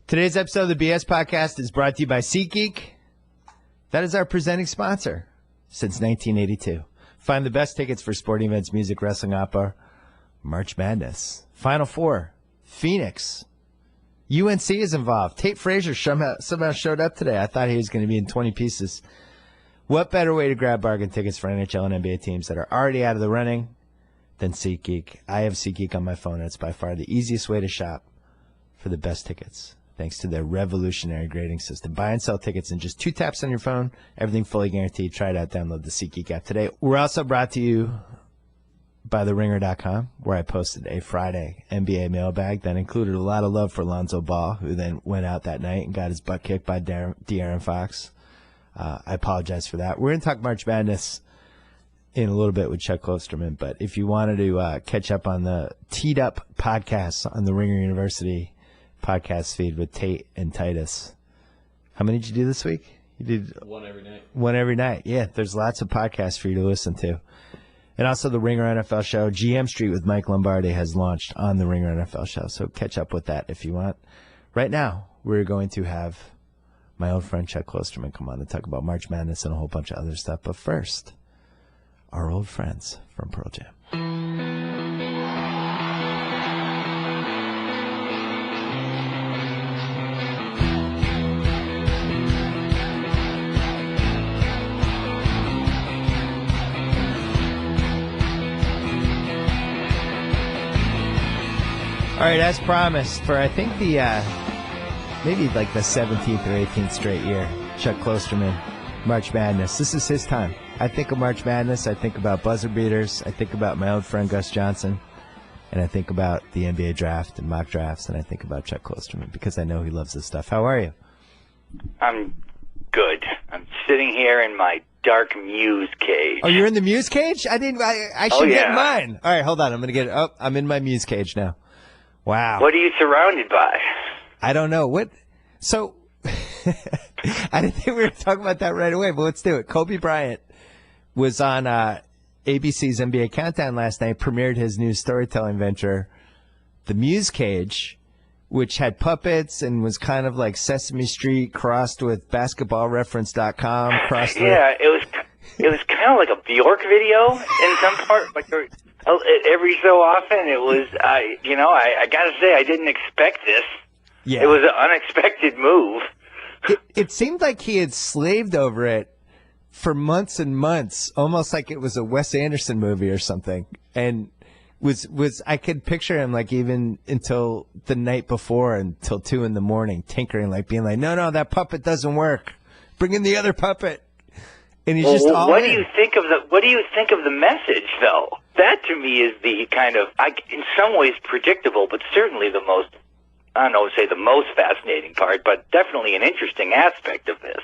Today's episode of the BS Podcast is brought to you by SeatGeek. That is our presenting sponsor since 1982. Find the best tickets for sporting events, music, wrestling, opera, March Madness, Final Four, Phoenix. UNC is involved. Tate Frazier somehow showed up today. I thought he was going to be in 20 pieces. What better way to grab bargain tickets for NHL and NBA teams that are already out of the running than SeatGeek? I have SeatGeek on my phone, and it's by far the easiest way to shop for the best tickets, thanks to their revolutionary grading system. Buy and sell tickets in just 2 taps on your phone. Everything fully guaranteed. Try it out. Download the SeatGeek app today. We're also brought to you by TheRinger.com, where I posted a Friday NBA mailbag that included a lot of love for Lonzo Ball, who then went out that night and got his butt kicked by De'Aaron Fox. I apologize for that. We're going to talk March Madness in a little bit with Chuck Klosterman, but if you wanted to catch up on the Teed Up podcast on the Ringer University podcast feed with Tate and Titus. How many did you do this week? You did one every night. One every night. Yeah, there's lots of podcasts for you to listen to. And also the Ringer NFL show, GM Street with Mike Lombardi, has launched on the Ringer NFL show. So catch up with that if you want. Right now, we're going to have my old friend Chuck Klosterman come on to talk about March Madness and a whole bunch of other stuff. But first, our old friends from Pearl Jam. All right, as promised, for I think the maybe like the 17th or 18th straight year, Chuck Klosterman, March Madness. This is his time. I think of March Madness. I think about buzzer beaters. I think about my old friend Gus Johnson. And I think about the NBA draft and mock drafts. And I think about Chuck Klosterman because I know he loves this stuff. How are you? I'm good. I'm sitting here in my dark Musecage. Oh, you're in the Musecage? I should get mine. All right, hold on. I'm going to get it. Oh, I'm in my Musecage now. Wow. What are you surrounded by? I don't know. What? So, I didn't think we were going to talk about that right away, but let's do it. Kobe Bryant was on ABC's NBA Countdown last night, premiered his new storytelling venture, The Musecage, which had puppets and was kind of like Sesame Street crossed with BasketballReference.com. It was kind of like a Bjork video in some part, like every so often it was, I gotta say, I didn't expect this. Yeah. It was an unexpected move. It seemed like he had slaved over it for months and months, almost like it was a Wes Anderson movie or something. And I could picture him like even until the night before, until 2 a.m, tinkering, like being like, no, that puppet doesn't work. Bring in the other puppet. And he's just all what in. do you think of the message, though? That to me is the kind of, in some ways predictable, but certainly the most, I don't know, say the most fascinating part, but definitely an interesting aspect of this.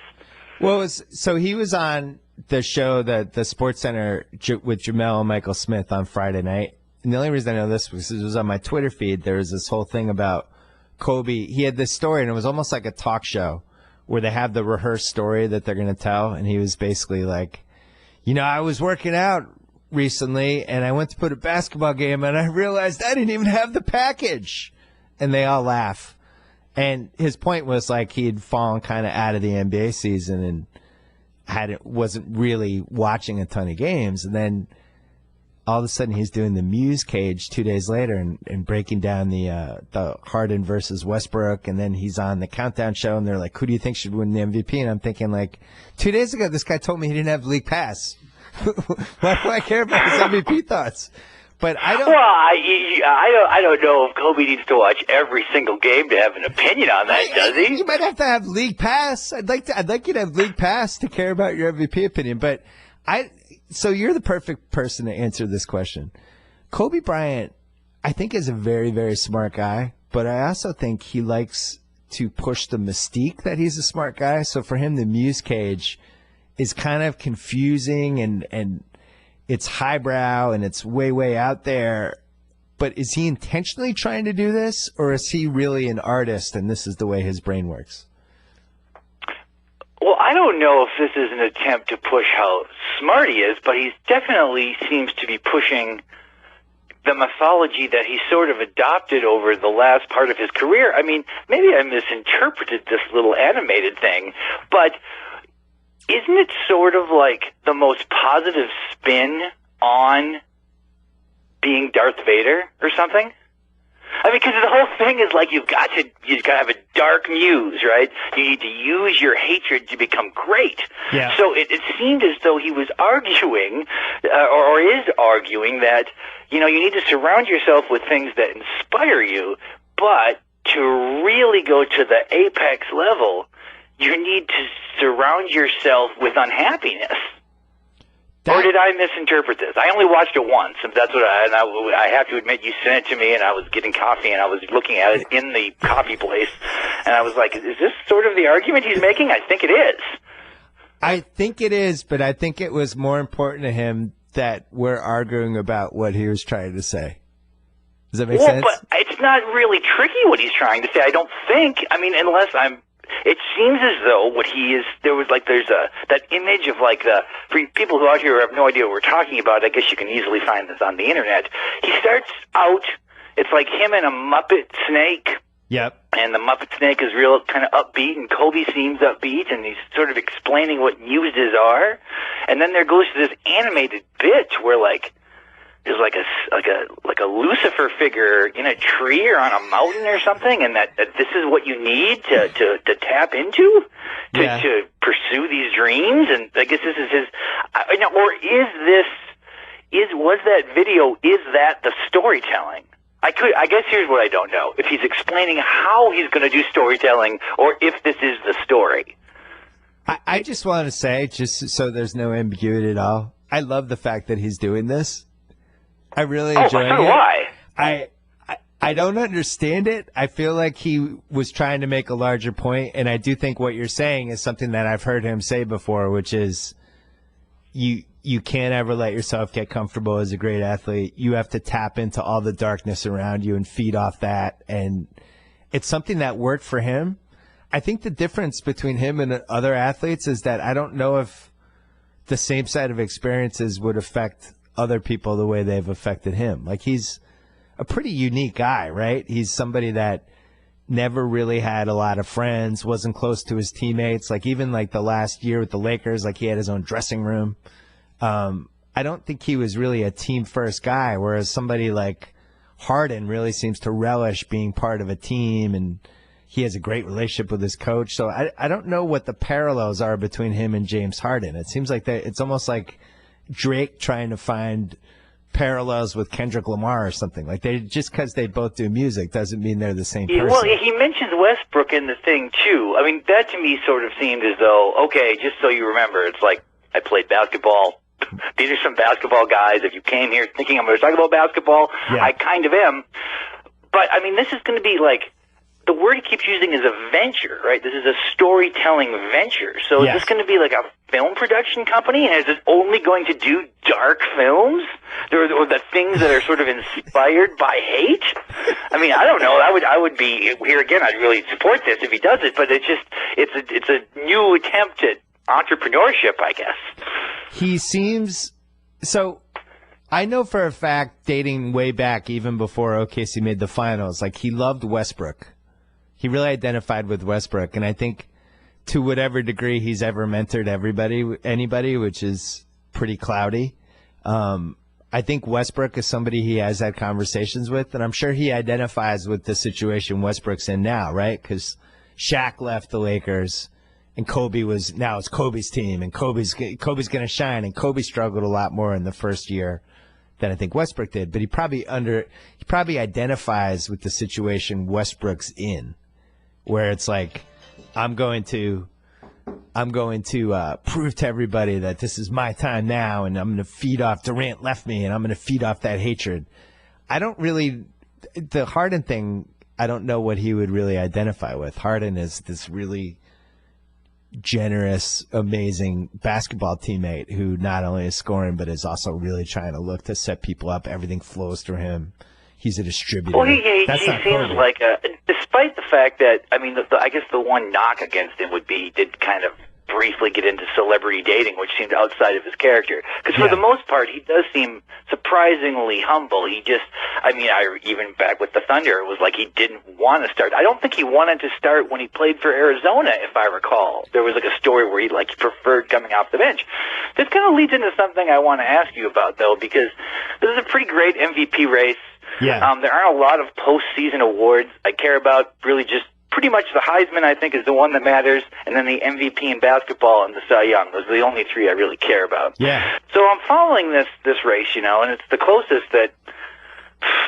Well, so he was on the show, the SportsCenter with Jamel and Michael Smith on Friday night. And the only reason I know this was because it was on my Twitter feed. There was this whole thing about Kobe. He had this story, and it was almost like a talk show where they have the rehearsed story that they're going to tell. And he was basically like, I was working out recently, and I went to put a basketball game, and I realized I didn't even have the package. And they all laugh. And his point was like he'd fallen kind of out of the NBA season and wasn't really watching a ton of games. And then all of a sudden he's doing the Musecage 2 days later and breaking down the Harden versus Westbrook. And then he's on the Countdown show, and they're like, who do you think should win the MVP? And I'm thinking, like, 2 days ago this guy told me he didn't have league pass. Why do I care about his MVP thoughts? But I don't. Well, I don't know if Kobe needs to watch every single game to have an opinion on that, does he? You might have to have league pass. I'd like you to have league pass to care about your MVP opinion. But so you're the perfect person to answer this question. Kobe Bryant, I think, is a very, very smart guy, but I also think he likes to push the mystique that he's a smart guy. So for him, the Musecage is kind of confusing and it's highbrow and it's way, way out there. But is he intentionally trying to do this, or is he really an artist and this is the way his brain works? Well, I don't know if this is an attempt to push how smart he is, but he definitely seems to be pushing the mythology that he sort of adopted over the last part of his career. I mean, maybe I misinterpreted this little animated thing, but isn't it sort of like the most positive spin on being Darth Vader or something? I mean, because the whole thing is like you've got to have a dark muse, right? You need to use your hatred to become great. Yeah. So it seemed as though he was arguing, or is arguing, that you need to surround yourself with things that inspire you, but to really go to the apex level, you need to surround yourself with unhappiness. Or did I misinterpret this? I only watched it once, and that's what I have to admit, you sent it to me, and I was getting coffee, and I was looking at it in the coffee place, and I was like, is this sort of the argument he's making? I think it is. I think it is, but I think it was more important to him that we're arguing about what he was trying to say. Does that make sense? But it's not really tricky what he's trying to say, I don't think. I mean, unless it seems as though there's that image of like for people who out here have no idea what we're talking about, I guess you can easily find this on the internet. He starts out, it's like him and a Muppet snake. Yep. And the Muppet snake is real kind of upbeat, and Kobe seems upbeat, and he's sort of explaining what muses are. And then there goes to this animated bit where there's like a Lucifer figure in a tree or on a mountain or something, and that this is what you need to tap into to pursue these dreams. And I guess this is his, was that video? Is that the storytelling? I guess here's what I don't know: if he's explaining how he's going to do storytelling, or if this is the story. I just want to say, just so there's no ambiguity at all, I love the fact that he's doing this. I really enjoy it. Why? I don't understand it. I feel like he was trying to make a larger point, and I do think what you're saying is something that I've heard him say before, which is you can't ever let yourself get comfortable as a great athlete. You have to tap into all the darkness around you and feed off that, and it's something that worked for him. I think the difference between him and other athletes is that I don't know if the same set of experiences would affect other people the way they've affected him. Like, he's a pretty unique guy, right? He's somebody that never really had a lot of friends, wasn't close to his teammates. Like, even like the last year with the Lakers, like he had his own dressing room. I don't think he was really a team first guy, whereas somebody like Harden really seems to relish being part of a team, and he has a great relationship with his coach. So I don't know what the parallels are between him and James Harden. It seems like it's almost like Drake trying to find parallels with Kendrick Lamar or something. Like, just because they both do music doesn't mean they're the same person. Well, he mentions Westbrook in the thing too. I mean, that to me sort of seemed as though, okay, just so you remember, it's like I played basketball. These are some basketball guys. If you came here thinking I'm going to talk about basketball, I kind of am. But I mean, this is going to be like, the word he keeps using is a venture, right? This is a storytelling venture. So is this going to be like a film production company? And is it only going to do dark films? Or the things that are sort of inspired by hate? I mean, I don't know. I would be, here again, I'd really support this if he does it, but it's a new attempt at entrepreneurship, I guess. He seems, so I know for a fact, dating way back, even before OKC made the finals, like, he loved Westbrook. He really identified with Westbrook, and I think to whatever degree he's ever mentored anybody, which is pretty cloudy, I think Westbrook is somebody he has had conversations with, and I'm sure he identifies with the situation Westbrook's in now, right? Because Shaq left the Lakers, and now it's Kobe's team, and Kobe's going to shine, and Kobe struggled a lot more in the first year than I think Westbrook did, but he probably identifies with the situation Westbrook's in, where it's like, I'm going to prove to everybody that this is my time now, and I'm going to feed off Durant left me, and I'm going to feed off that hatred. The Harden thing, I don't know what he would really identify with. Harden is this really generous, amazing basketball teammate who not only is scoring, but is also really trying to look to set people up. Everything flows through him. He's a distributor. Well, he seems like despite the fact that, I mean, I guess the one knock against him would be he did kind of briefly get into celebrity dating, which seemed outside of his character. Because for the most part, he does seem surprisingly humble. He just, even back with the Thunder, it was like he didn't want to start. I don't think he wanted to start when he played for Arizona, if I recall. There was like a story where he preferred coming off the bench. This kind of leads into something I want to ask you about, though, because this is a pretty great MVP race. Yeah. There aren't a lot of postseason awards. I care about really just pretty much the Heisman, I think, is the one that matters, and then the MVP in basketball and the Cy Young. Those are the only three I really care about. Yeah. So I'm following this race, and it's the closest that,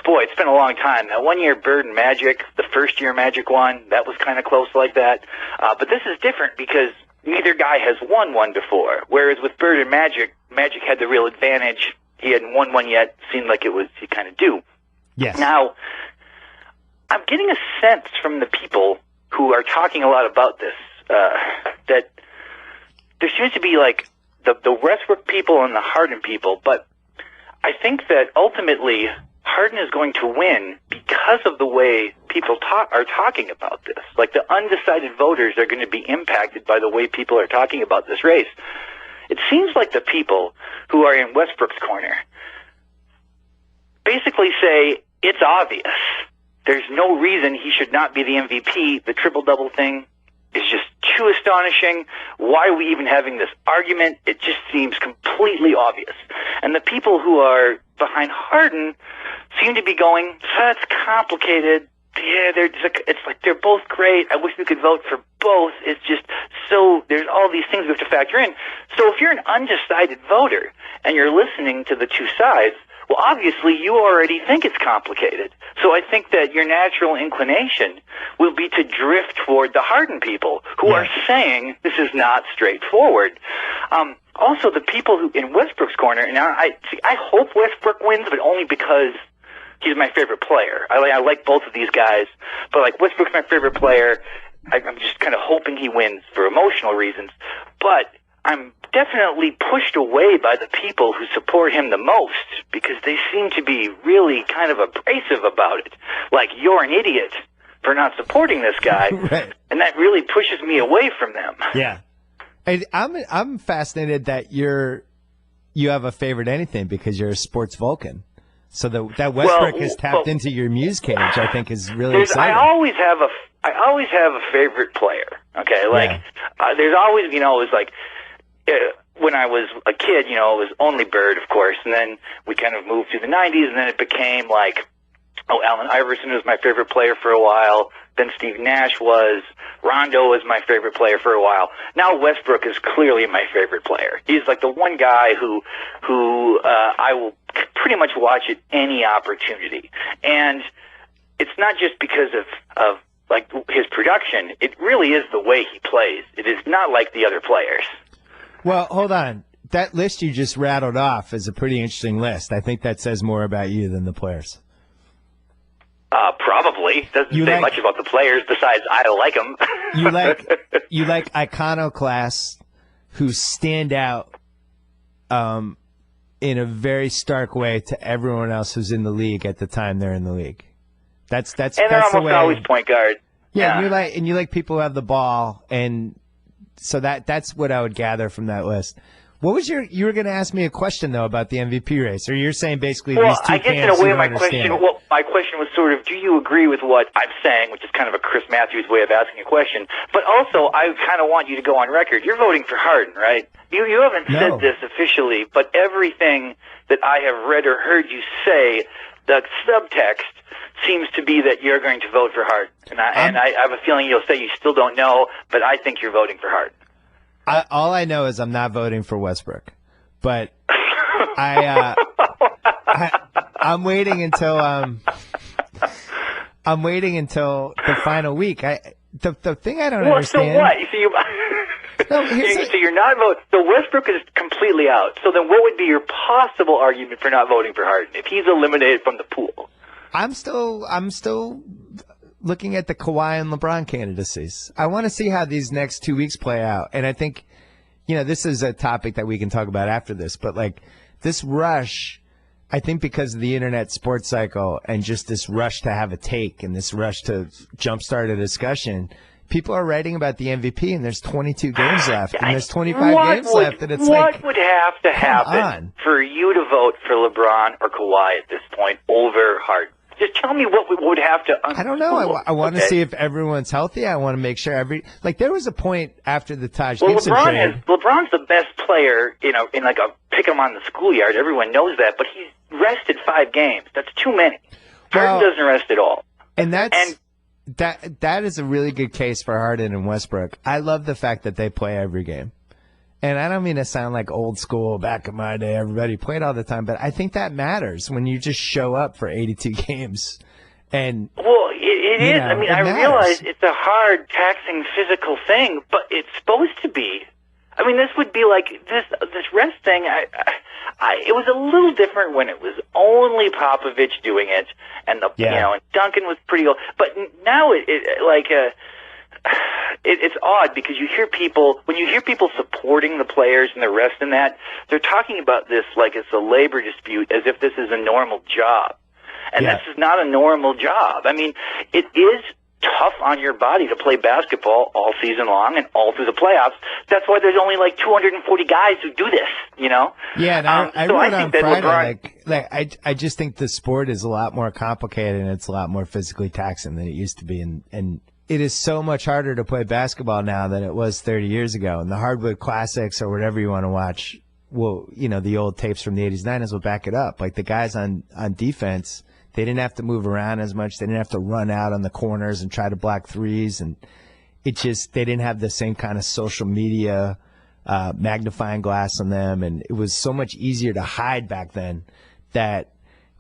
boy, it's been a long time. That 1 year Bird and Magic, the first year Magic won, that was kind of close like that. But this is different because neither guy has won one before, whereas with Bird and Magic, Magic had the real advantage. He hadn't won one yet. Seemed like he kind of due. Yes. Now, I'm getting a sense from the people who are talking a lot about this that there seems to be like the Westbrook people and the Harden people, but I think that ultimately Harden is going to win because of the way people are talking about this. Like the undecided voters are going to be impacted by the way people are talking about this race. It seems like the people who are in Westbrook's corner basically say it's obvious. There's no reason he should not be the MVP. The triple-double thing is just too astonishing. Why are we even having this argument? It just seems completely obvious. And the people who are behind Harden seem to be going, that's complicated. Yeah, it's like they're both great. I wish we could vote for both. It's just so there's all these things we have to factor in. So if you're an undecided voter and you're listening to the two sides, well, obviously you already think it's complicated. So I think that your natural inclination will be to drift toward the Harden people who are saying this is not straightforward. Also, the people who in Westbrook's corner, and I hope Westbrook wins, but only because he's my favorite player. I like both of these guys, but like Westbrook's my favorite player. I'm just kind of hoping he wins for emotional reasons, but I'm definitely pushed away by the people who support him the most because they seem to be really kind of abrasive about it. Like, you're an idiot for not supporting this guy. Right. And that really pushes me away from them. Yeah. And I'm fascinated that you have a favorite anything because you're a sports Vulcan. So that Westbrook has tapped into your Musecage, I think, is really exciting. I always have a favorite player. Okay, like there's always, it was like when I was a kid, it was only Bird, of course, and then we kind of moved to the 90s, and then it became like, Allen Iverson was my favorite player for a while. Then Steve Nash was. Rondo was my favorite player for a while. Now Westbrook is clearly my favorite player. He's like the one guy who I will pretty much watch at any opportunity. And it's not just because of like his production. It really is the way he plays. It is not like the other players. Well, hold on. That list you just rattled off is a pretty interesting list. I think that says more about you than the players. Probably. Doesn't say much about the players besides I don't like them. you like iconoclasts who stand out in a very stark way to everyone else who's in the league at the time they're in the league. That's and they're almost the way, always point guard. Yeah, you like people who have the ball, and so that's what I would gather from that list. What was you were going to ask me a question, though, about the MVP race, or you're saying basically these two I guess in a way my question was sort of, do you agree with what I'm saying, which is kind of a Chris Matthews way of asking a question, but also I kind of want you to go on record. You're voting for Harden, right? You haven't said this officially, but everything that I have read or heard you say, the subtext seems to be that you're going to vote for Harden. And I have a feeling you'll say you still don't know, but I think you're voting for Harden. All I know is I'm not voting for Westbrook, but I'm waiting until the final week. The thing I don't understand. So what? So you're not voting. So Westbrook is completely out. So then, what would be your possible argument for not voting for Harden if he's eliminated from the pool? I'm still looking at the Kawhi and LeBron candidacies. I want to see how these next 2 weeks play out. And I think, this is a topic that we can talk about after this, but like this rush, I think because of the internet sports cycle and just this rush to have a take and this rush to jumpstart a discussion people are writing about the MVP, and there's 22 games left, and there's 25 games left, and it's what would have to happen on. for you to vote for LeBron or Kawhi at this point over Harden? Just tell me what would have to. I don't know. I want to see if everyone's healthy. I want to make sure there was a point after the Taj Gibson trade. LeBron's the best player, in like a pick him on the schoolyard. Everyone knows that, but he's rested 5 games. That's too many. Harden doesn't rest at all. And that is a really good case for Harden and Westbrook. I love the fact that they play every game. And I don't mean to sound like old school, back in my day, everybody played all the time, but I think that matters when you just show up for 82 games. And well, it is. I mean, I realize it's a hard, taxing, physical thing, but it's supposed to be. I mean, this would be like this rest thing. It was a little different when it was only Popovich doing it, and and Duncan was pretty old. But now it's odd because when you hear people supporting the players and the rest in that, they're talking about this like it's a labor dispute as if this is a normal job. And this is not a normal job. I mean, it is tough on your body to play basketball all season long and all through the playoffs. That's why there's only like 240 guys who do this, Yeah, and I wrote on Friday, I just think the sport is a lot more complicated and it's a lot more physically taxing than it used to be. And it is so much harder to play basketball now than it was 30 years ago. And the Hardwood Classics or whatever you want to watch, well, the old tapes from the 80s, 90s will back it up. Like the guys on defense, they didn't have to move around as much. They didn't have to run out on the corners and try to block threes. And they didn't have the same kind of social media magnifying glass on them. And it was so much easier to hide back then that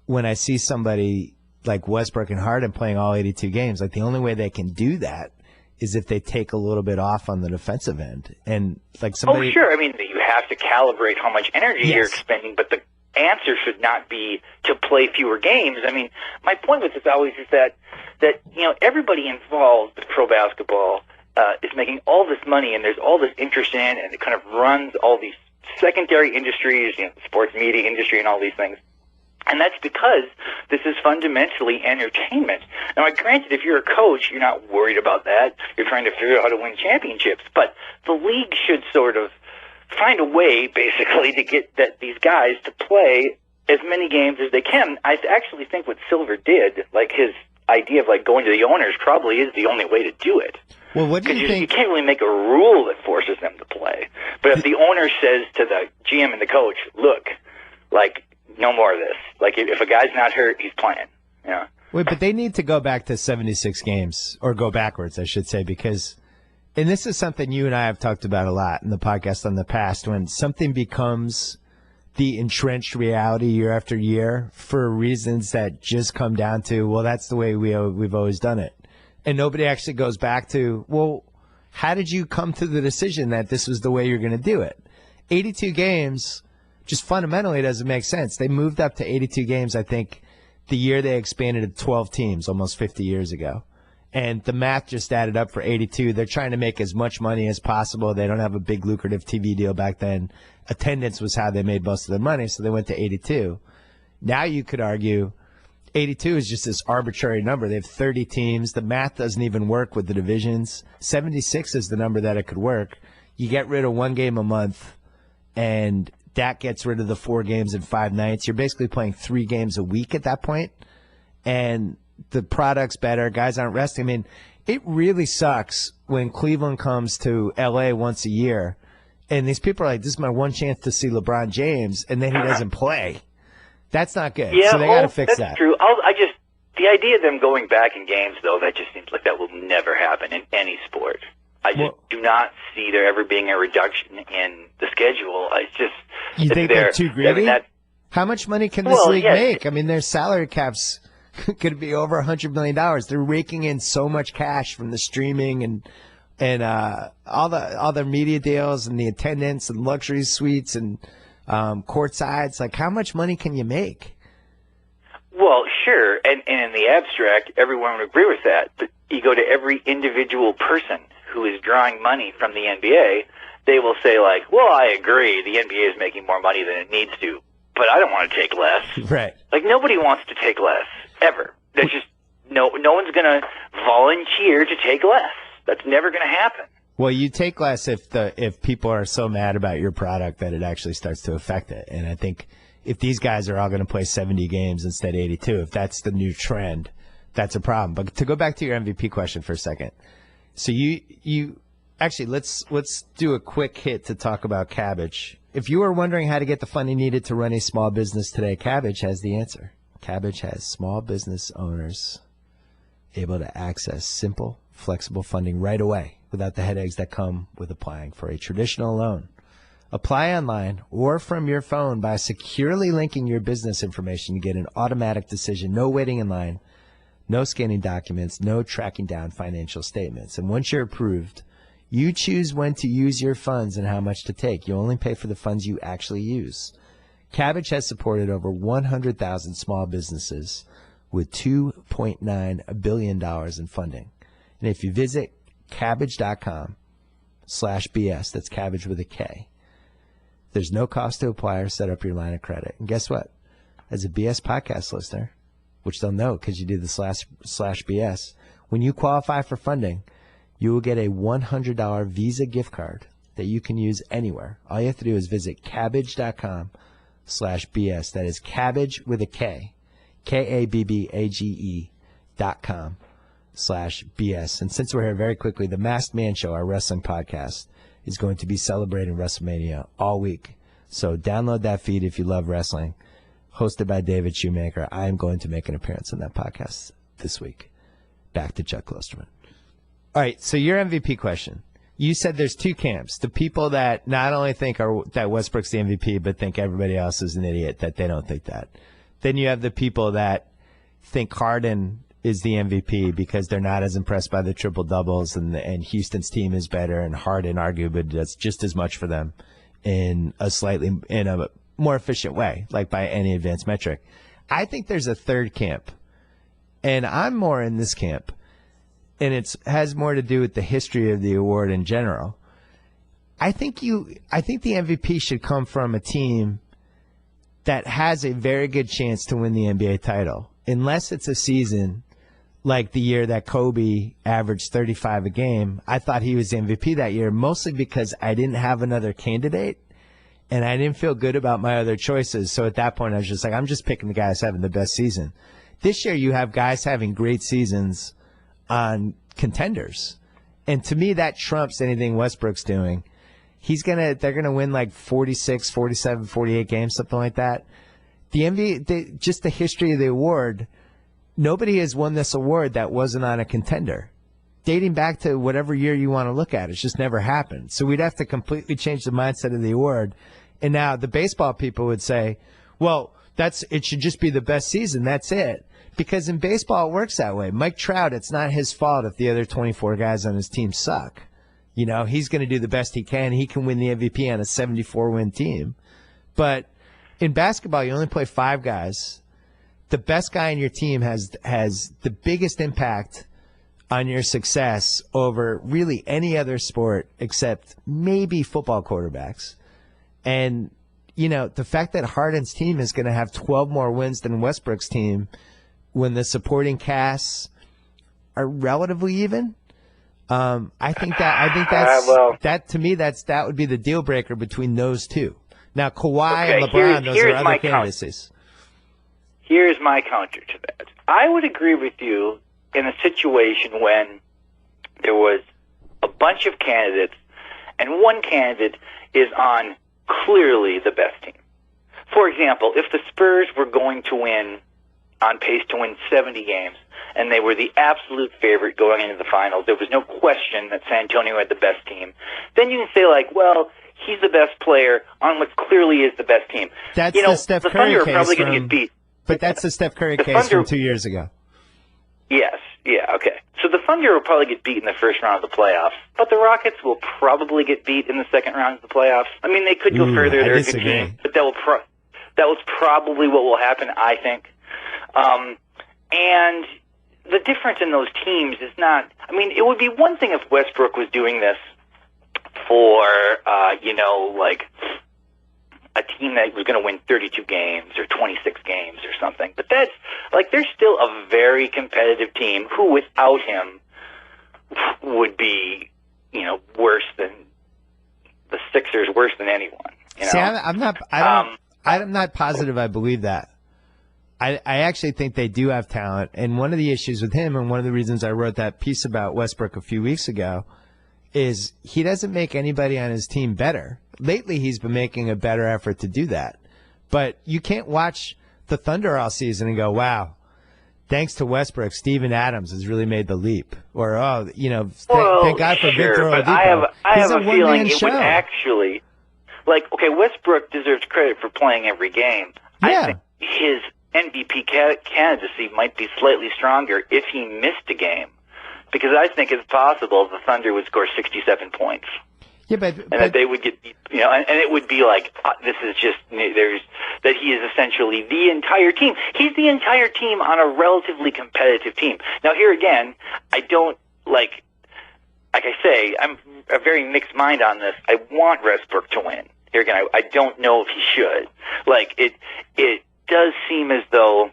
when I see somebody like Westbrook and Harden playing all 82 games, like the only way they can do that is if they take a little bit off on the defensive end. And like somebody. Oh, sure. I mean, you have to calibrate how much energy you're expending, but the answer should not be to play fewer games. I mean, my point with this always is that everybody involved with pro basketball is making all this money, and there's all this interest in, and it kind of runs all these secondary industries, the sports media industry, and all these things. And that's because this is fundamentally entertainment. Now, granted, if you're a coach, you're not worried about that. You're trying to figure out how to win championships. But the league should sort of find a way, basically, to get these guys to play as many games as they can. I actually think what Silver did, like his idea of like going to the owners, probably is the only way to do it. Well, what do you think? You can't really make a rule that forces them to play. But if the owner says to the GM and the coach, look, like, no more of this. Like, if a guy's not hurt, he's playing. Yeah. Wait, but they need to go back to 76 games, or go backwards, I should say, because, and this is something you and I have talked about a lot in the podcast in the past, when something becomes the entrenched reality year after year for reasons that just come down to, well, that's the way we've always done it. And nobody actually goes back to, well, how did you come to the decision that this was the way you're going to do it? 82 games just fundamentally doesn't make sense. They moved up to 82 games, I think, the year they expanded to 12 teams almost 50 years ago. And the math just added up for 82. They're trying to make as much money as possible. They don't have a big lucrative TV deal back then. Attendance was how they made most of their money, so they went to 82. Now you could argue 82 is just this arbitrary number. They have 30 teams. The math doesn't even work with the divisions. 76 is the number that it could work. You get rid of one game a month, and that gets rid of the 4 games in 5 nights. You're basically playing 3 games a week at that point, and the product's better. Guys aren't resting. I mean, it really sucks when Cleveland comes to L.A. once a year, and these people are like, this is my one chance to see LeBron James, and then he doesn't play. That's not good. Yeah, so they got to fix that. That's true. The idea of them going back in games, though, that just seems like that will never happen in any sport. I just do not see there ever being a reduction in the schedule. You think they're too greedy? How much money can this league make? I mean, their salary caps could be over $100 million. They're raking in so much cash from the streaming and all the media deals and the attendance and luxury suites and court sides. Like, how much money can you make? Well, sure, and in the abstract, everyone would agree with that. But you go to every individual person who is drawing money from the NBA, they will say, like, well, I agree, the NBA is making more money than it needs to, but I don't want to take less. Right. Like, nobody wants to take less, ever. There's just no one's going to volunteer to take less. That's never going to happen. Well, you take less if people are so mad about your product that it actually starts to affect it. And I think if these guys are all going to play 70 games instead of 82, if that's the new trend, that's a problem. But to go back to your MVP question for a second. So you actually, let's do a quick hit to talk about Kabbage. If you are wondering how to get the funding needed to run a small business today, Kabbage has the answer. Kabbage has small business owners able to access simple, flexible funding right away without the headaches that come with applying for a traditional loan. Apply online or from your phone by securely linking your business information to get an automatic decision. No waiting in line, no scanning documents, no tracking down financial statements. And once you're approved, you choose when to use your funds and how much to take. You only pay for the funds you actually use. Kabbage has supported over 100,000 small businesses with $2.9 billion in funding. And if you visit Kabbage.com/BS, that's Kabbage with a K, there's no cost to apply or set up your line of credit. And guess what? As a BS podcast listener, which they'll know because you do the /BS, when you qualify for funding, you will get a $100 Visa gift card that you can use anywhere. All you have to do is visit Kabbage.com/BS. That is Kabbage with a K, KABBAGE.com/BS. And since we're here very quickly, the Masked Man Show, our wrestling podcast, is going to be celebrating WrestleMania all week. So download that feed if you love wrestling. Hosted by David Shoemaker. I am going to make an appearance on that podcast this week. Back to Chuck Klosterman. All right, so your MVP question. You said there's two camps. The people that not only think that Westbrook's the MVP, but think everybody else is an idiot, that they don't think that. Then you have the people that think Harden is the MVP because they're not as impressed by the triple-doubles and Houston's team is better, and Harden arguably does just as much for them in a more efficient way, like by any advanced metric. I think there's a third camp, and I'm more in this camp, and it has more to do with the history of the award in general. I think the MVP should come from a team that has a very good chance to win the NBA title, unless it's a season like the year that Kobe averaged 35 a game. I thought he was the MVP that year, mostly because I didn't have another candidate, and I didn't feel good about my other choices. So at that point, I was just like, I'm just picking the guys having the best season. This year, you have guys having great seasons on contenders. And to me, that trumps anything Westbrook's doing. They're gonna win like 46, 47, 48 games, something like that. Just the history of the award, nobody has won this award that wasn't on a contender. Dating back to whatever year you want to look at, it's just never happened. So we'd have to completely change the mindset of the award. And now the baseball people would say, well, it should just be the best season. That's it. Because in baseball, it works that way. Mike Trout, it's not his fault if the other 24 guys on his team suck. You know, he's going to do the best he can. He can win the MVP on a 74-win team. But in basketball, you only play 5 guys. The best guy in your team has the biggest impact on your success over really any other sport except maybe football quarterbacks. And, you know, the fact that Harden's team is going to have 12 more wins than Westbrook's team when the supporting casts are relatively even, I think that to me that would be the deal breaker between those two. Now Kawhi and LeBron, those are other candidacies. Here's my counter to that. I would agree with you in a situation when there was a bunch of candidates and one candidate is on clearly the best team. For example, if the Spurs were going to win, on pace to win 70 games, and they were the absolute favorite going into the finals, there was no question that San Antonio had the best team, then you can say, like, well, he's the best player on what clearly is the best team. That's the Steph Curry Thunder case. Are probably going to get beat. But that's the Steph Curry case from 2 years ago. Yes, yeah, okay. So the Thunder will probably get beat in the first round of the playoffs, but the Rockets will probably get beat in the second round of the playoffs. I mean, they could go further. They're a good team, but that was probably what will happen, I think. And the difference in those teams is not, I mean, it would be one thing if Westbrook was doing this for, like a team that was going to win 32 games or 26 games or something. But that's, like, they're still a very competitive team who, without him, would be, worse than the Sixers, worse than anyone. See, I'm not positive I believe that. I actually think they do have talent, and one of the issues with him, and one of the reasons I wrote that piece about Westbrook a few weeks ago, is he doesn't make anybody on his team better. Lately, he's been making a better effort to do that. But you can't watch the Thunder all season and go, wow, thanks to Westbrook, Steven Adams has really made the leap. Or, thank God for Victor Oladipo. I have a feeling it would actually, Westbrook deserves credit for playing every game. Yeah. I think his MVP candidacy might be slightly stronger if he missed a game. Because I think it's possible the Thunder would score 67 points. Yeah, but that they would get, and it would be like, this is just, that he is essentially the entire team. He's the entire team on a relatively competitive team. Now, here again, I don't, like I say, I'm a very mixed mind on this. I want Westbrook to win. Here again, I don't know if he should. It does seem as though,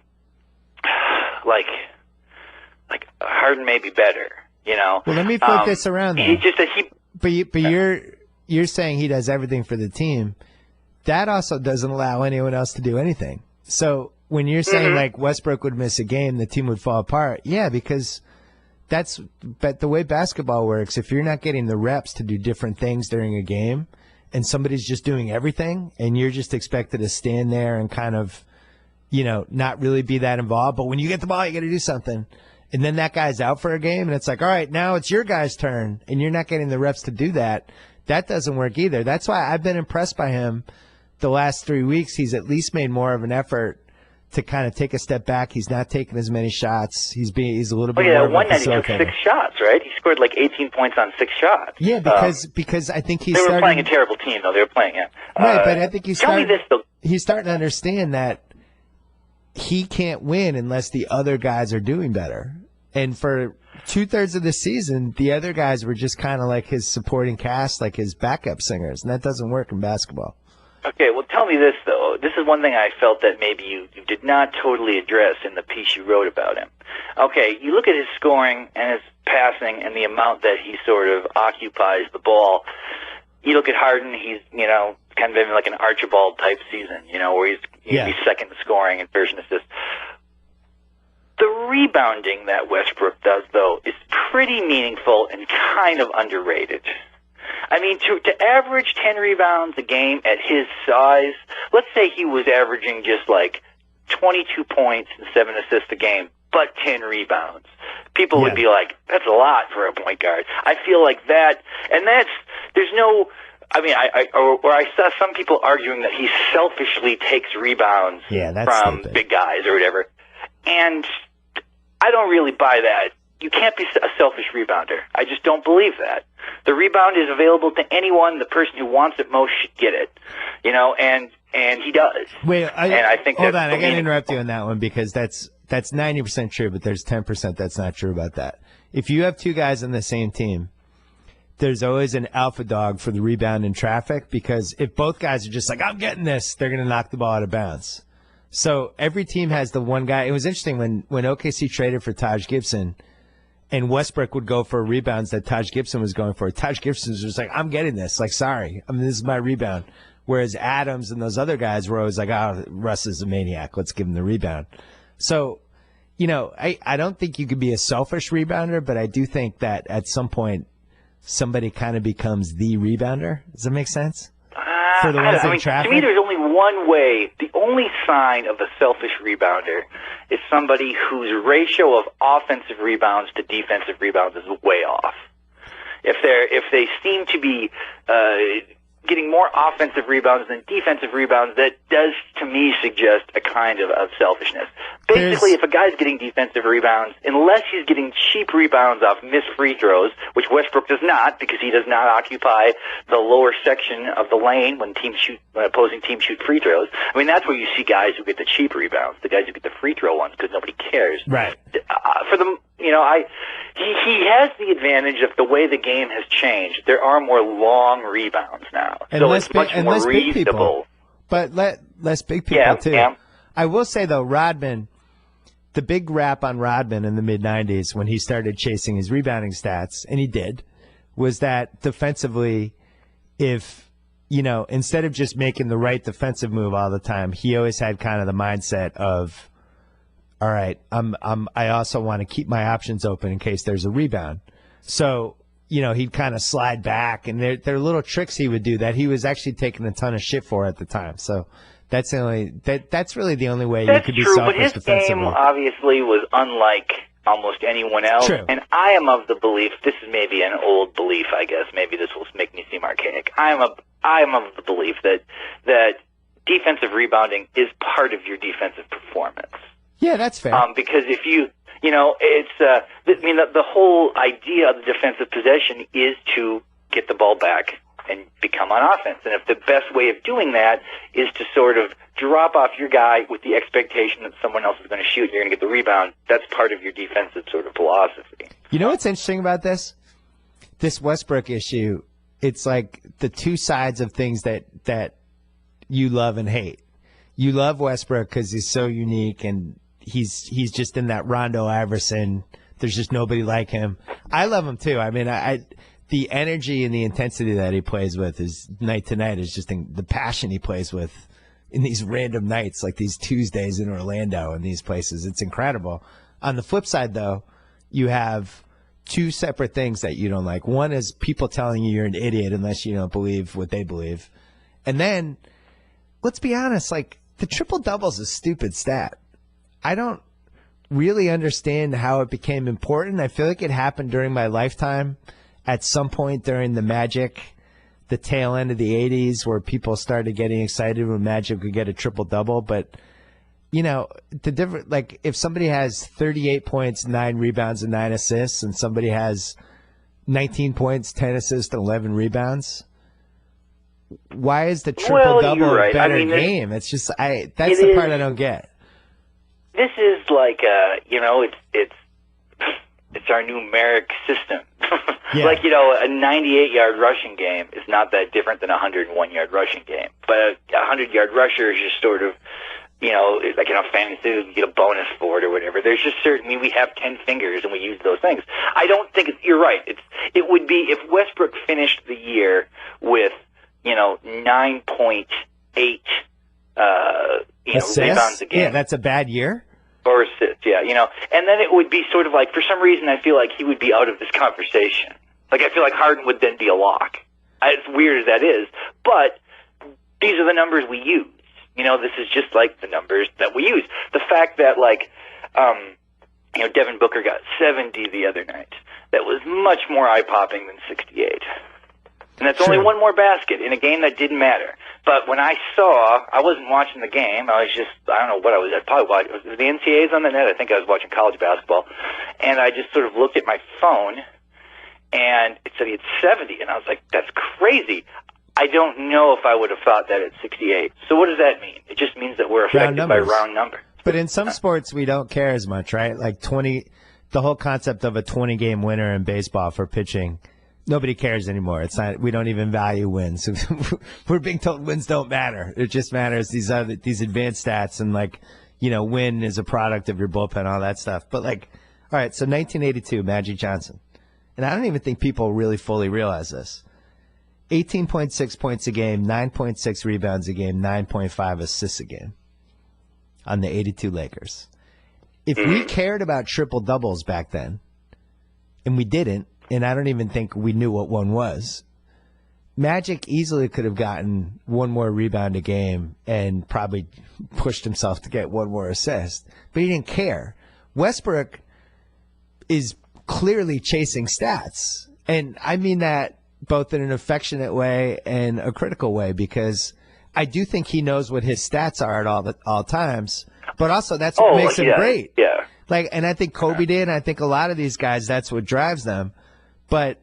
Harden may be better, Well, let me flip this around, though. But you're saying he does everything for the team. That also doesn't allow anyone else to do anything. So when you're saying Westbrook would miss a game, the team would fall apart. Yeah, because but the way basketball works, if you're not getting the reps to do different things during a game, and somebody's just doing everything, and you're just expected to stand there and kind of, not really be that involved. But when you get the ball, you got to do something. And then that guy's out for a game, and it's like, all right, now it's your guy's turn, and you're not getting the reps to do that. That doesn't work either. That's why I've been impressed by him the last 3 weeks. He's at least made more of an effort to kind of take a step back. He's not taking as many shots. He's a little bit more of a one night he took 6 shots, right? He scored 18 points on 6 shots. Yeah, because I think they were playing a terrible team, though. They were playing it. Right, but I think he's starting to understand that he can't win unless the other guys are doing better. And for 2/3 of the season, the other guys were just kind of like his supporting cast, like his backup singers, and that doesn't work in basketball. Okay, well, tell me this, though. This is one thing I felt that maybe you did not totally address in the piece you wrote about him. Okay, you look at his scoring and his passing and the amount that he sort of occupies the ball. You look at Harden, he's, kind of in like an Archibald-type season, where he's second in scoring and first in assists. The rebounding that Westbrook does, though, is pretty meaningful and kind of underrated. I mean, to average 10 rebounds a game at his size, let's say he was averaging just 22 points and 7 assists a game, but 10 rebounds. People would be like, that's a lot for a point guard. I feel like that, and there's no, I saw some people arguing that he selfishly takes rebounds from stupid. Big guys or whatever. And I don't really buy that. You can't be a selfish rebounder. I just don't believe that. The rebound is available to anyone. The person who wants it most should get it. And he does. Wait, I think hold on. I got to interrupt you on that one because that's 90% true, but there's 10% that's not true about that. If you have two guys on the same team, there's always an alpha dog for the rebound in traffic because if both guys are just like, I'm getting this, they're going to knock the ball out of bounds. So every team has the one guy. It was interesting when OKC traded for Taj Gibson and Westbrook would go for rebounds that Taj Gibson was going for. Taj Gibson was just like, I'm getting this. Sorry. This is my rebound. Whereas Adams and those other guys were always like, oh, Russ is a maniac. Let's give him the rebound. So, I don't think you could be a selfish rebounder, but I do think that at some point somebody kind of becomes the rebounder. Does that make sense? For the ones in traffic? To me, there's only one way. The only sign of a selfish rebounder is somebody whose ratio of offensive rebounds to defensive rebounds is way off. If they seem to be getting more offensive rebounds than defensive rebounds, that does, to me, suggest a kind of selfishness. Basically, if a guy's getting defensive rebounds, unless he's getting cheap rebounds off missed free throws, which Westbrook does not because he does not occupy the lower section of the lane when opposing teams shoot free throws. That's where you see guys who get the cheap rebounds, the guys who get the free throw ones because nobody cares. Right. For them, he has the advantage of the way the game has changed. There are more long rebounds now, and so it's much more reasonable. But less big people too. Yeah. I will say though, Rodman, the big rap on Rodman in the mid-'90s when he started chasing his rebounding stats, and he did, was that defensively, if, instead of just making the right defensive move all the time, he always had kind of the mindset of, all right, I also want to keep my options open in case there's a rebound. So, he'd kind of slide back, and there are little tricks he would do that he was actually taking a ton of shit for at the time. So that's really the only way you could be selfish defensively. But his game obviously was unlike almost anyone else. True. And I am of the belief, this is maybe an old belief, I guess, maybe this will make me seem archaic. I am of the belief that defensive rebounding is part of your defensive performance. Yeah, that's fair. Because if the whole idea of the defensive possession is to get the ball back and become on offense. And if the best way of doing that is to sort of drop off your guy with the expectation that someone else is going to shoot and you're going to get the rebound, that's part of your defensive sort of philosophy. You know what's interesting about this? This Westbrook issue, it's like the two sides of things that you love and hate. You love Westbrook because he's so unique and he's just in that Rondo Iverson. There's just nobody like him. I love him too. I mean, the energy and the intensity that he plays with is night to night is just the passion he plays with in these random nights, like these Tuesdays in Orlando and these places. It's incredible. On the flip side, though, you have two separate things that you don't like. One is people telling you you're an idiot unless you don't believe what they believe. And then, let's be honest, like the triple-double is a stupid stat. I don't really understand how it became important. I feel like it happened during my lifetime at some point during the Magic, the tail end of the 80s, where people started getting excited when Magic could get a triple-double. But, if somebody has 38 points, 9 rebounds, and 9 assists, and somebody has 19 points, 10 assists, and 11 rebounds, why is the triple-double a better game? It's just, that's the part I don't get. This is like it's our numeric system. Yeah. Like, a 98-yard rushing game is not that different than a 101-yard rushing game. But a 100-yard rusher is just sort of, like in a fantasy, you get a bonus for it or whatever. There's just we have 10 fingers and we use those things. I don't think you're right. It would be if Westbrook finished the year with, 9.8 rebounds a game. Yeah, that's a bad year. Or assists, yeah, And then it would be sort of like, for some reason, I feel like he would be out of this conversation. Like, I feel like Harden would then be a lock. As weird as that is. But these are the numbers we use. This is just like the numbers that we use. The fact that, Devin Booker got 70 the other night, that was much more eye-popping than 68. And that's only one more basket in a game that didn't matter. But when I wasn't watching the game. I don't know what I was. I probably watched. Was the NCAAs on the net? I think I was watching college basketball. And I just sort of looked at my phone, and it said he had 70. And I was like, that's crazy. I don't know if I would have thought that at 68. So what does that mean? It just means that we're affected by round numbers. But in some sports, we don't care as much, right? Like the whole concept of a 20-game winner in baseball for pitching. Nobody cares anymore. It's not. We don't even value wins. We're being told wins don't matter. It just matters these advanced stats and win is a product of your bullpen, all that stuff. But all right. So 1982, Magic Johnson, and I don't even think people really fully realize this. 18.6 points a game, 9.6 rebounds a game, 9.5 assists a game on the 82 Lakers. If we cared about triple doubles back then, and we didn't. And I don't even think we knew what one was. Magic easily could have gotten one more rebound a game and probably pushed himself to get one more assist. But he didn't care. Westbrook is clearly chasing stats. And I mean that both in an affectionate way and a critical way, because I do think he knows what his stats are at all times. But also that's what makes him great. Yeah. And I think Kobe did, and I think a lot of these guys, that's what drives them. But,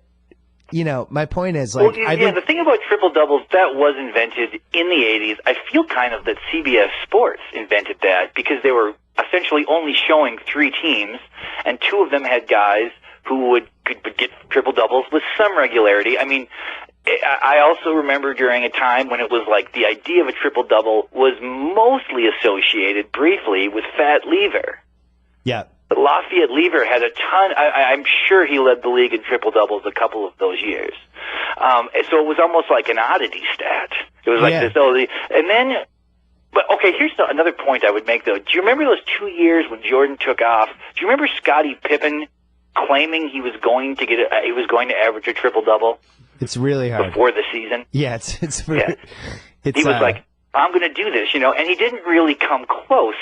my point is, the thing about triple-doubles, that was invented in the 80s. I feel kind of that CBS Sports invented that because they were essentially only showing 3 teams, and 2 of them had guys who could get triple-doubles with some regularity. I mean, I also remember during a time when it was like the idea of a triple-double was mostly associated briefly with Fat Lever. Yeah. But Lafayette Lever had a ton. I'm sure he led the league in triple-doubles a couple of those years. So it was almost like an oddity stat. It was like this. And then, but okay, here's another point I would make, though. Do you remember those 2 years when Jordan took off? Do you remember Scottie Pippen claiming he was going to average a triple-double? It's really hard. Before the season? Yeah, it's he was like, I'm going to do this, and he didn't really come close.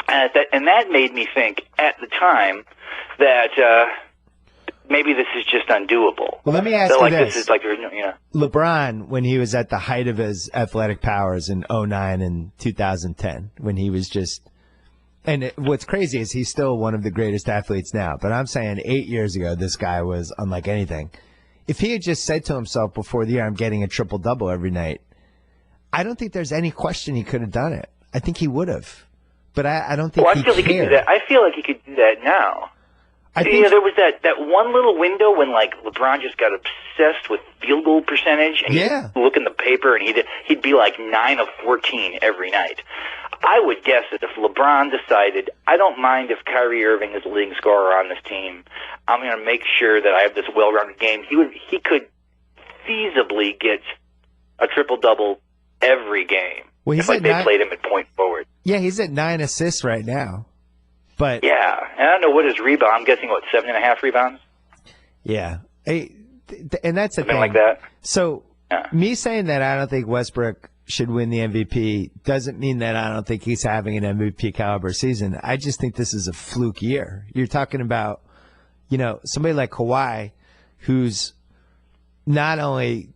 And that made me think at the time that maybe this is just undoable. Well, let me ask you this. This is like, LeBron, when he was at the height of his athletic powers in 2009 and 2010, when he was just – and what's crazy is he's still one of the greatest athletes now. But I'm saying 8 years ago, this guy was unlike anything. If he had just said to himself before the year, I'm getting a triple-double every night, I don't think there's any question he could have done it. I think he would have. But I don't think he could do that. I feel like he could do that now. There was that one little window when like LeBron just got obsessed with field goal percentage, and he'd look in the paper and he'd be like 9 of 14 every night. I would guess that if LeBron decided, I don't mind if Kyrie Irving is the leading scorer on this team, I'm going to make sure that I have this well-rounded game. He could feasibly get a triple-double every game. Well, if they played him at point forward. Yeah, he's at 9 assists right now. But yeah, and I don't know what his rebound. I'm guessing 7.5 rebounds. Yeah, and that's the Something thing. like that. So me saying that I don't think Westbrook should win the MVP doesn't mean that I don't think he's having an MVP caliber season. I just think this is a fluke year. You're talking about, somebody like Kawhi, who's not only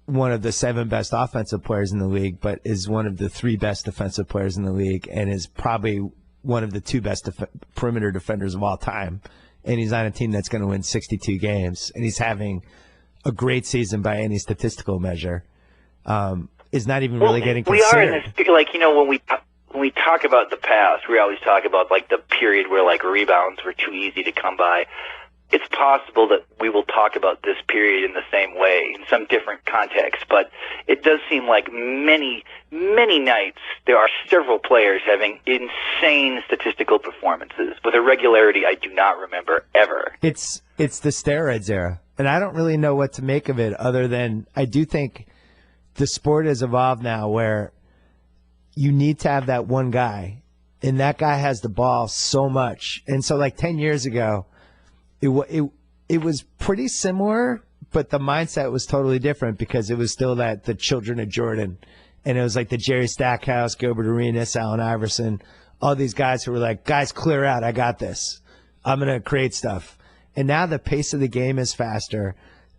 one of the 7 best offensive players in the league, but is one of the 3 best defensive players in the league, and is probably one of the 2 best perimeter defenders of all time. And he's on a team that's going to win 62 games, and he's having a great season by any statistical measure. Is not even really getting considered. We are in this, when we talk about the past, we always talk about like the period where like rebounds were too easy to come by. It's possible that we will talk about this period in the same way, in some different context, but it does seem like many, many nights there are several players having insane statistical performances with a regularity I do not remember ever. It's the steroids era, and I don't really know what to make of it other than I do think the sport has evolved now where you need to have that one guy, and that guy has the ball so much. And so like 10 years ago, it was pretty similar, but the mindset was totally different because it was still the children of Jordan. And it was like the Jerry Stackhouse, Gilbert Arenas, Allen Iverson, all these guys who were like, guys, clear out. I got this. I'm going to create stuff. And now the pace of the game is faster.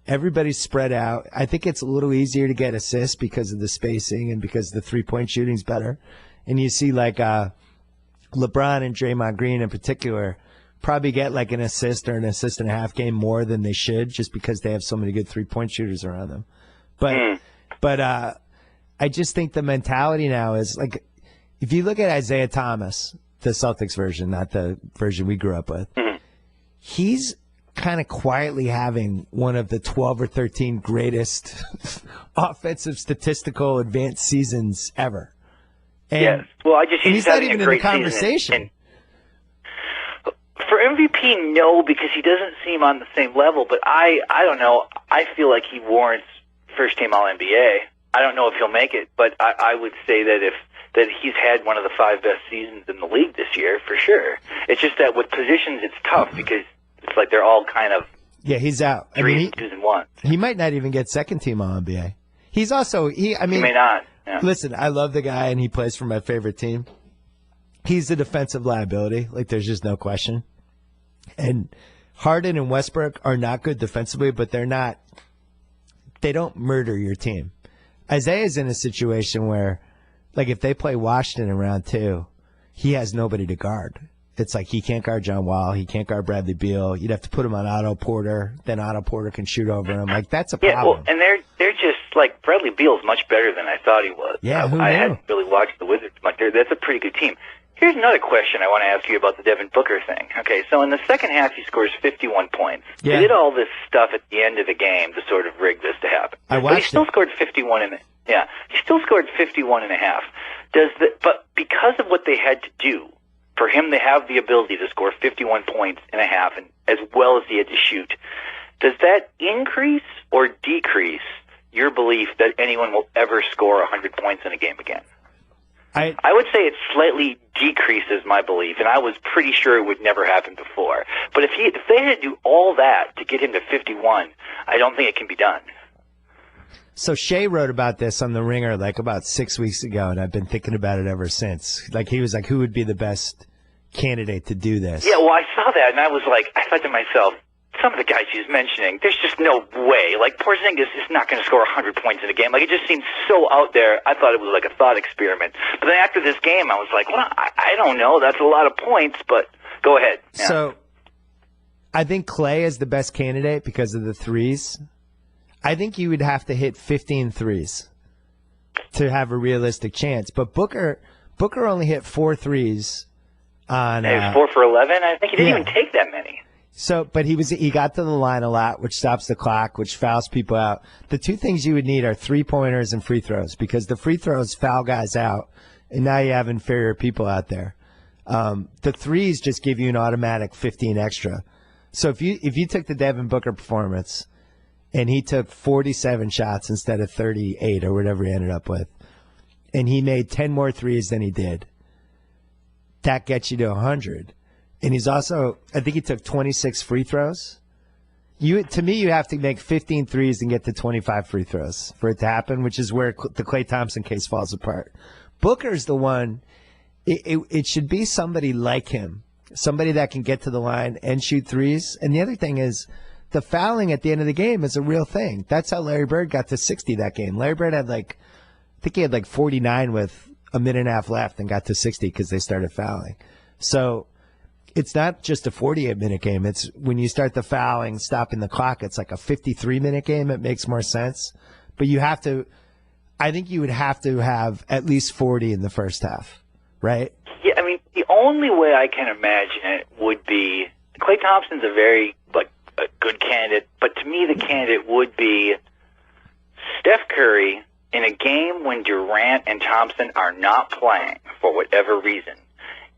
Everybody's spread out. I think it's a little easier to get assists because of the spacing and because the three-point shooting's better. And you see like LeBron and Draymond Green in particular probably get like an assist or an assist and a half game more than they should just because they have so many good three-point shooters around them. But I just think the mentality now is like if you look at Isaiah Thomas, the Celtics version, not the version we grew up with, he's kind of quietly having one of the 12 or 13 greatest offensive statistical advanced seasons ever. And, yes. Well, he's not even in the conversation. For MVP, no, because he doesn't seem on the same level. But I don't know. I feel like he warrants first-team All-NBA. I don't know if he'll make it, but I would say that he's had one of the 5 best seasons in the league this year for sure. It's just that with positions, it's tough because it's like they're all kind of he's out. 3s, 2s, and 1s. He might not even get second-team All-NBA. He's also he may not. Yeah. Listen, I love the guy, and he plays for my favorite team. He's a defensive liability. Like, there's just no question. And Harden and Westbrook are not good defensively, but they don't murder your team. Isaiah's in a situation where, like, if they play Washington in round 2, he has nobody to guard. It's like he can't guard John Wall. He can't guard Bradley Beal. You'd have to put him on Otto Porter. Then Otto Porter can shoot over him. Like, that's a problem. Yeah, well, and they're just, like, Bradley Beal's much better than I thought he was. Yeah, I hadn't really watched the Wizards much. That's a pretty good team. Here's another question I want to ask you about the Devin Booker thing. Okay, so in the second half, he scores 51 points. Yeah. He did all this stuff at the end of the game to sort of rig this to happen. But he still scored 51 he still scored 51 and a half. But because of what they had to do, for him to have the ability to score 51 points in a half, and as well as he had to shoot, does that increase or decrease your belief that anyone will ever score 100 points in a game again? I would say it slightly decreases my belief, and I was pretty sure it would never happen before. But if they had to do all that to get him to 51, I don't think it can be done. So Shea wrote about this on The Ringer like about 6 weeks ago, and I've been thinking about it ever since. Like, he was like, who would be the best candidate to do this? Yeah, well, I saw that, and I thought to myself, some of the guys he was mentioning, there's just no way. Like, Porzingis is not going to score 100 points in a game. Like, it just seemed so out there. I thought it was like a thought experiment. But then after this game, I was like, well, I don't know. That's a lot of points, but go ahead. Yeah. So I think Clay is the best candidate because of the threes. I think you would have to hit 15 threes to have a realistic chance. But Booker only hit 4 threes on. He was 4 for 11. I think he didn't even take that many. So, but he got to the line a lot, which stops the clock, which fouls people out. The two things you would need are 3-pointers and free throws, because the free throws foul guys out, and now you have inferior people out there. The threes just give you an automatic 15 extra. So if you took the Devin Booker performance and he took 47 shots instead of 38 or whatever he ended up with, and he made 10 more threes than he did, that gets you to 100. And he's also, I think he took 26 free throws. To me, you have to make 15 threes and get to 25 free throws for it to happen, which is where the Klay Thompson case falls apart. Booker's the one, it should be somebody like him, somebody that can get to the line and shoot threes. And the other thing is, the fouling at the end of the game is a real thing. That's how Larry Bird got to 60 that game. Larry Bird had I think he had 49 with a minute and a half left and got to 60 because they started fouling. So it's not just a 48-minute game. It's when you start the fouling, stopping the clock, it's like a 53-minute game. It makes more sense. But I think you would have to have at least 40 in the first half, right? Yeah, I mean, the only way I can imagine it would be, Klay Thompson's a very, a good candidate, but to me the candidate would be Steph Curry in a game when Durant and Thompson are not playing for whatever reason,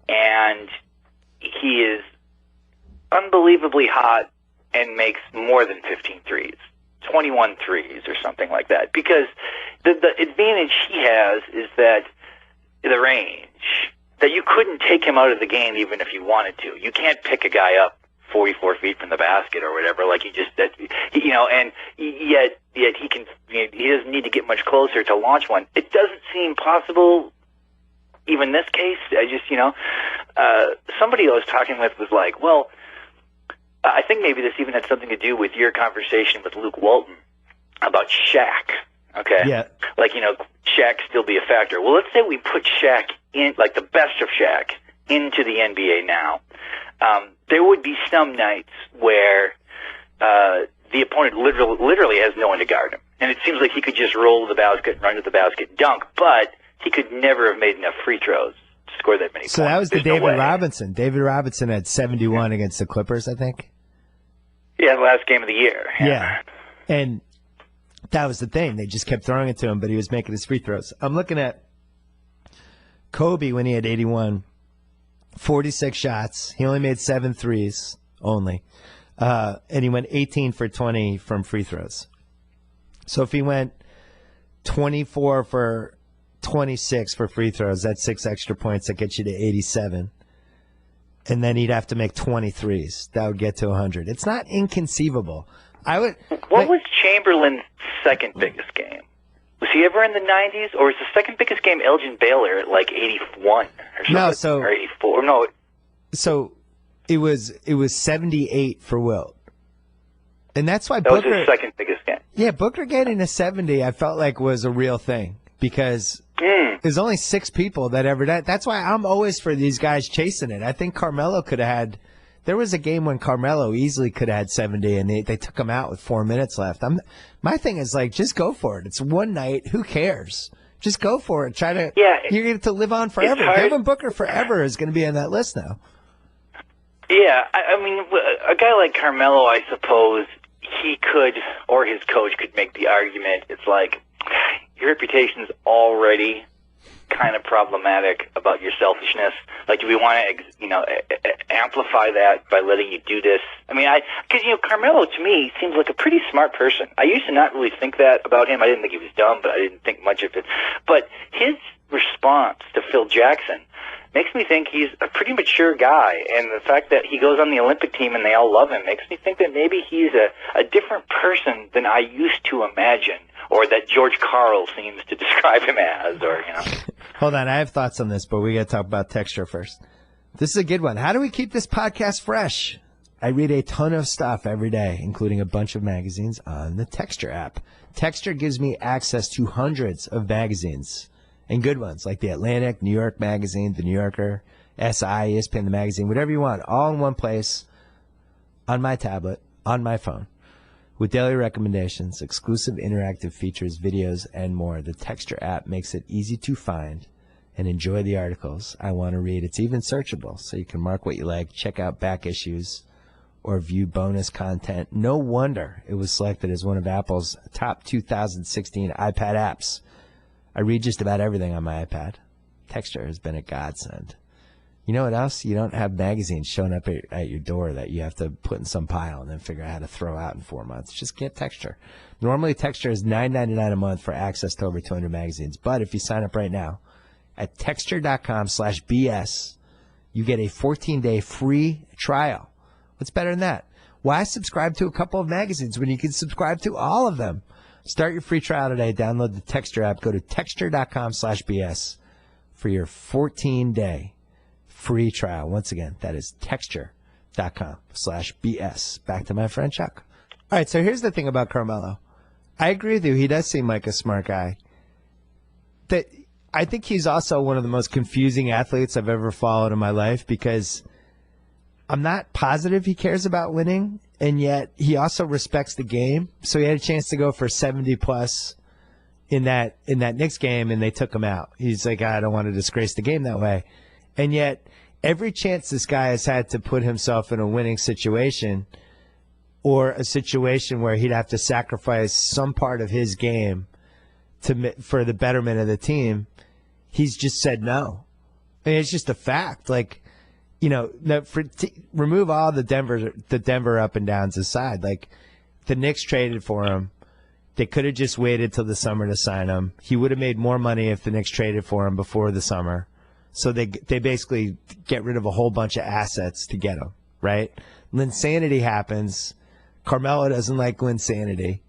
and he is unbelievably hot and makes more than 15 threes, 21 threes or something like that. Because the advantage he has is that the range, that you couldn't take him out of the game even if you wanted to. You can't pick a guy up 44 feet from the basket or whatever, and yet he can, he doesn't need to get much closer to launch one. It doesn't seem possible. Even this case, somebody I was talking with was like, well, I think maybe this even had something to do with your conversation with Luke Walton about Shaq. Okay? Yeah. Shaq still be a factor. Well, let's say we put Shaq in, the best of Shaq, into the NBA now. There would be some nights where the opponent literally has no one to guard him. And it seems like he could just roll to the basket, run to the basket, dunk, but he could never have made enough free throws to score that many points. So that was the David Robinson. David Robinson had 71 against the Clippers, I think. Yeah, the last game of the year. Yeah. And that was the thing. They just kept throwing it to him, but he was making his free throws. I'm looking at Kobe when he had 81, 46 shots. He only made 7 threes only. And he went 18 for 20 from free throws. So if he went 24 for 26 for free throws, that's 6 extra points. That gets you to 87. And then he'd have to make 23s. That would get to 100. It's not inconceivable. What was Chamberlain's second biggest game? Was he ever in the 90s? Or was the second biggest game Elgin Baylor at 81 or something? No, or 84? No. So it was 78 for Wilt. And that's why That Booker was his second biggest game. Yeah, Booker getting a 70 I felt like was a real thing because there's only 6 people that ever did. That's why I'm always for these guys chasing it. I think Carmelo could have had – there was a game when Carmelo easily could have had 70 and they took him out with 4 minutes left. My thing is just go for it. It's one night. Who cares? Just go for it. You're going to live on forever. Devin Booker forever is going to be on that list now. Yeah, I mean, a guy like Carmelo, I suppose he could, or his coach could make the argument. It's like your reputation's already kind of problematic about your selfishness? Like, do we want to, amplify that by letting you do this? I mean, because, Carmelo, to me, seems like a pretty smart person. I used to not really think that about him. I didn't think he was dumb, but I didn't think much of it. But his response to Phil Jackson makes me think he's a pretty mature guy, and the fact that he goes on the Olympic team and they all love him makes me think that maybe he's a different person than I used to imagine, or that George Karl seems to describe him as, or, Hold on, I have thoughts on this, but we got to talk about texture first. This is a good one. How do we keep this podcast fresh? I read a ton of stuff every day, including a bunch of magazines on the Texture app. Texture gives me access to hundreds of magazines. And good ones, like The Atlantic, New York Magazine, The New Yorker, SI, ESPN, the magazine, whatever you want, all in one place, on my tablet, on my phone, with daily recommendations, exclusive interactive features, videos, and more. The Texture app makes it easy to find and enjoy the articles I want to read. It's even searchable, so you can mark what you like, check out back issues, or view bonus content. No wonder it was selected as one of Apple's top 2016 iPad apps. I read just about everything on my iPad. Texture has been a godsend. You know what else? You don't have magazines showing up at your door that you have to put in some pile and then figure out how to throw out in 4 months. Just get Texture. Normally, Texture is $9.99 a month for access to over 200 magazines. But if you sign up right now at texture.com/BS, you get a 14-day free trial. What's better than that? Why subscribe to a couple of magazines when you can subscribe to all of them? Start your free trial today. Download the Texture app. Go to texture.com/BS for your 14-day free trial. Once again, that is texture.com/BS. Back to my friend Chuck. All right, so here's the thing about Carmelo. I agree with you. He does seem like a smart guy. I think he's also one of the most confusing athletes I've ever followed in my life, because I'm not positive he cares about winning, and yet he also respects the game. So he had a chance to go for 70-plus in that Knicks game, and they took him out. He's like, I don't want to disgrace the game that way. And yet every chance this guy has had to put himself in a winning situation, or a situation where he'd have to sacrifice some part of his game for the betterment of the team, he's just said no. I mean, it's just a fact. Like, remove all the Denver up and downs aside. Like, the Knicks traded for him. They could have just waited till the summer to sign him. He would have made more money if the Knicks traded for him before the summer. So they basically get rid of a whole bunch of assets to get him, right? Linsanity happens. Carmelo doesn't like Linsanity,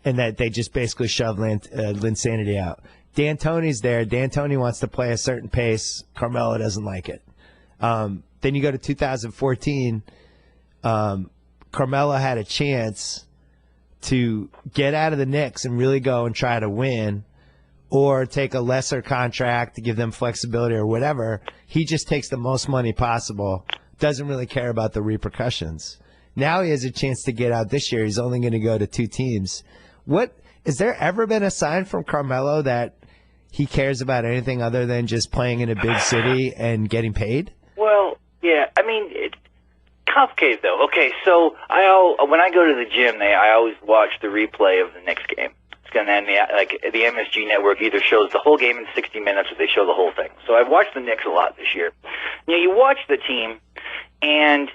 and that they just basically shove Linsanity out. D'Antoni's there. D'Antoni wants to play a certain pace. Carmelo doesn't like it. Then you go to 2014. Carmelo had a chance to get out of the Knicks and really go and try to win, or take a lesser contract to give them flexibility or whatever. He just takes the most money possible, doesn't really care about the repercussions. Now he has a chance to get out this year. He's only going to go to 2 teams. Has there ever been a sign from Carmelo that he cares about anything other than just playing in a big city and getting paid? Well, yeah. I mean, it's complicated, though. Okay, so when I go to the gym, I always watch the replay of the Knicks game. And then the MSG network either shows the whole game in 60 minutes or they show the whole thing. So I've watched the Knicks a lot this year. You watch the team, and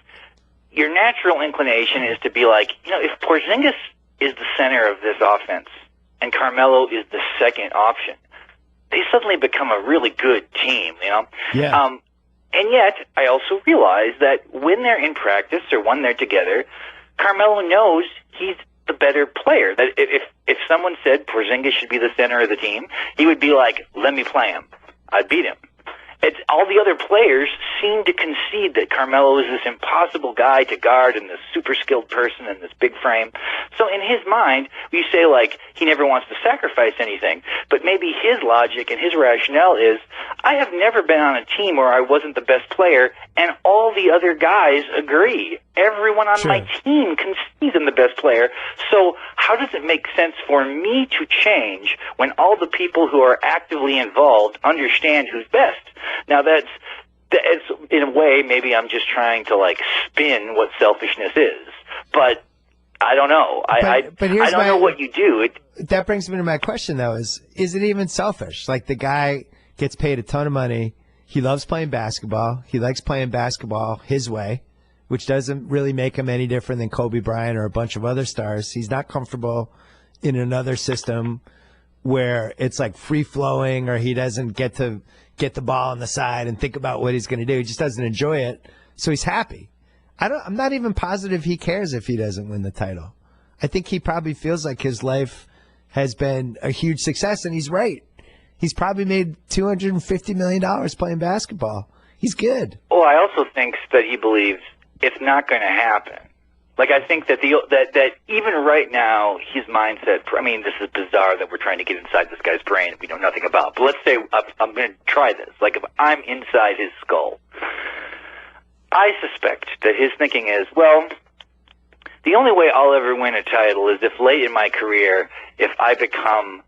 your natural inclination is to be like, if Porzingis is the center of this offense and Carmelo is the second option, they suddenly become a really good team, Yeah. And yet, I also realize that when they're in practice or when they're together, Carmelo knows he's the better player. That if someone said Porzingis should be the center of the team, he would be like, let me play him. I'd beat him. All the other players seem to concede that Carmelo is this impossible guy to guard and this super skilled person and this big frame. So in his mind, you say, like, he never wants to sacrifice anything. But maybe his logic and his rationale is, I have never been on a team where I wasn't the best player, and all the other guys agree. Everyone on my team concedes I'm the best player. So how does it make sense for me to change when all the people who are actively involved understand who's best? Now that's in a way, maybe I'm just trying to spin what selfishness is, but I don't know. I don't know what you do. That brings me to my question, though, is it even selfish? Like, the guy gets paid a ton of money. He loves playing basketball. He likes playing basketball his way, which doesn't really make him any different than Kobe Bryant or a bunch of other stars. He's not comfortable in another system where it's like free-flowing, or he doesn't get to get the ball on the side and think about what he's going to do. He just doesn't enjoy it, so he's happy. I'm not even positive he cares if he doesn't win the title. I think he probably feels like his life has been a huge success, and he's right. He's probably made $250 million playing basketball. He's good. Well, I also think that he believes it's not going to happen. Like, I think that that even right now, his mindset, I mean, this is bizarre that we're trying to get inside this guy's brain we know nothing about. But let's say I'm going to try this. Like, if I'm inside his skull, I suspect that his thinking is, well, the only way I'll ever win a title is if late in my career, if I become,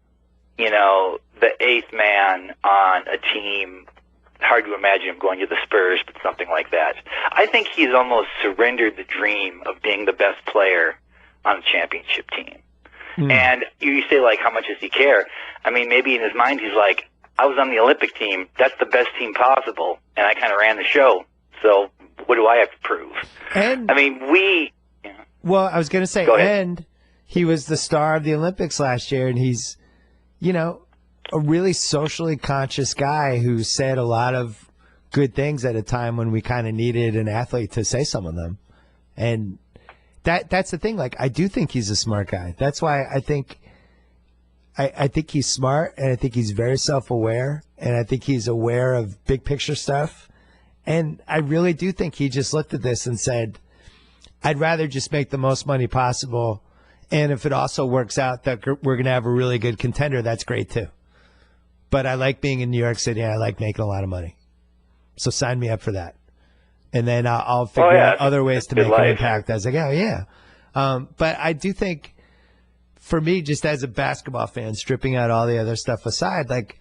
the eighth man on a team. Hard to imagine him going to the Spurs, but something like that. I think he's almost surrendered the dream of being the best player on a championship team. And you say, like, how much does he care? I mean, maybe in his mind he's like, I was on the Olympic team. That's the best team possible, and I kind of ran the show. So what do I have to prove? And, I mean, well, I was going to say, and he was the star of the Olympics last year, and he's, a really socially conscious guy who said a lot of good things at a time when we kind of needed an athlete to say some of them. And that's the thing. Like, I do think he's a smart guy. That's why I think he's smart, and I think he's very self-aware, and I think he's aware of big picture stuff. And I really do think he just looked at this and said, I'd rather just make the most money possible. And if it also works out that we're going to have a really good contender, that's great too. But I like being in New York City. I like making a lot of money. So sign me up for that. And then I'll figure out other ways to make an impact as I go. Yeah. But I do think, for me, just as a basketball fan, stripping out all the other stuff aside, like,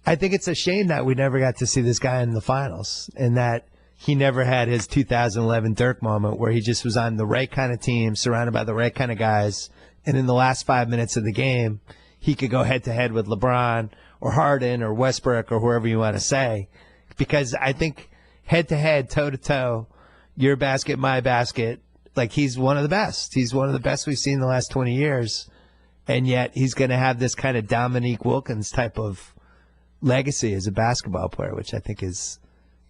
I think it's a shame that we never got to see this guy in the finals, and that he never had his 2011 Dirk moment where he just was on the right kind of team, surrounded by the right kind of guys, and in the last 5 minutes of the game, he could go head-to-head with LeBron or Harden or Westbrook or whoever you want to say. Because I think head-to-head, toe-to-toe, your basket, my basket, like, he's one of the best. He's one of the best we've seen in the last 20 years. And yet he's going to have this kind of Dominique Wilkins type of legacy as a basketball player, which I think is